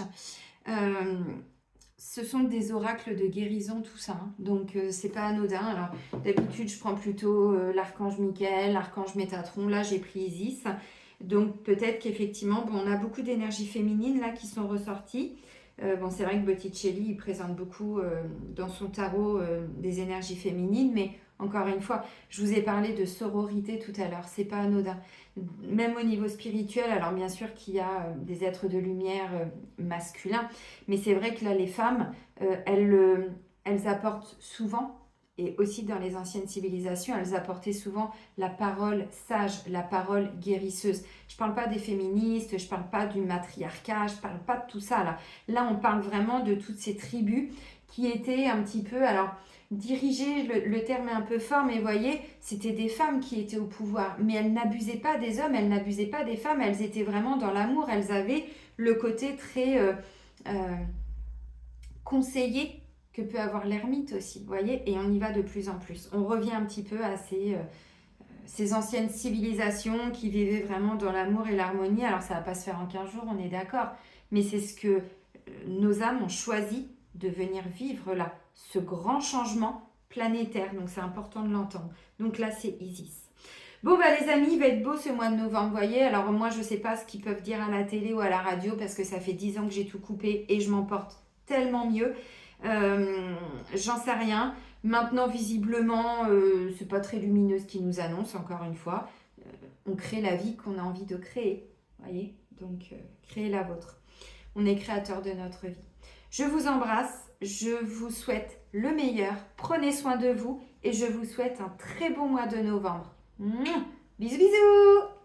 Ce sont des oracles de guérison, tout ça. Hein. Donc, c'est pas anodin. Alors, d'habitude, je prends plutôt l'archange Michael, l'archange Métatron. Là, j'ai pris Isis. Donc, peut-être qu'effectivement, on a beaucoup d'énergies féminines là qui sont ressorties. C'est vrai que Botticelli, il présente beaucoup dans son tarot des énergies féminines. Mais encore une fois, je vous ai parlé de sororité tout à l'heure. C'est pas anodin. Même au niveau spirituel, alors bien sûr qu'il y a des êtres de lumière masculins, mais c'est vrai que là, les femmes, elles apportent souvent, et aussi dans les anciennes civilisations, elles apportaient souvent la parole sage, la parole guérisseuse. Je ne parle pas des féministes, je ne parle pas du matriarcat, je ne parle pas de tout ça. Là, on parle vraiment de toutes ces tribus qui étaient un petit peu... alors diriger, le terme est un peu fort, mais vous voyez, c'était des femmes qui étaient au pouvoir, mais elles n'abusaient pas des hommes, elles n'abusaient pas des femmes, elles étaient vraiment dans l'amour, elles avaient le côté très conseillé que peut avoir l'ermite aussi, vous voyez, et on y va de plus en plus. On revient un petit peu à ces anciennes civilisations qui vivaient vraiment dans l'amour et l'harmonie. Alors ça ne va pas se faire en 15 jours, on est d'accord, mais c'est ce que nos âmes ont choisi de venir vivre là, ce grand changement planétaire. Donc c'est important de l'entendre. Donc là c'est Isis. Bon, bah les amis, il va être beau ce mois de novembre, vous voyez. Alors moi, je sais pas ce qu'ils peuvent dire à la télé ou à la radio parce que ça fait 10 ans que j'ai tout coupé et je m'en porte tellement mieux. J'en sais rien. Maintenant, visiblement, c'est pas très lumineux ce qu'ils nous annoncent, encore une fois. On crée la vie qu'on a envie de créer, vous voyez. Donc, créez la vôtre. On est créateur de notre vie. Je vous embrasse, je vous souhaite le meilleur. Prenez soin de vous et je vous souhaite un très bon mois de novembre. Mouah. Bisous bisous.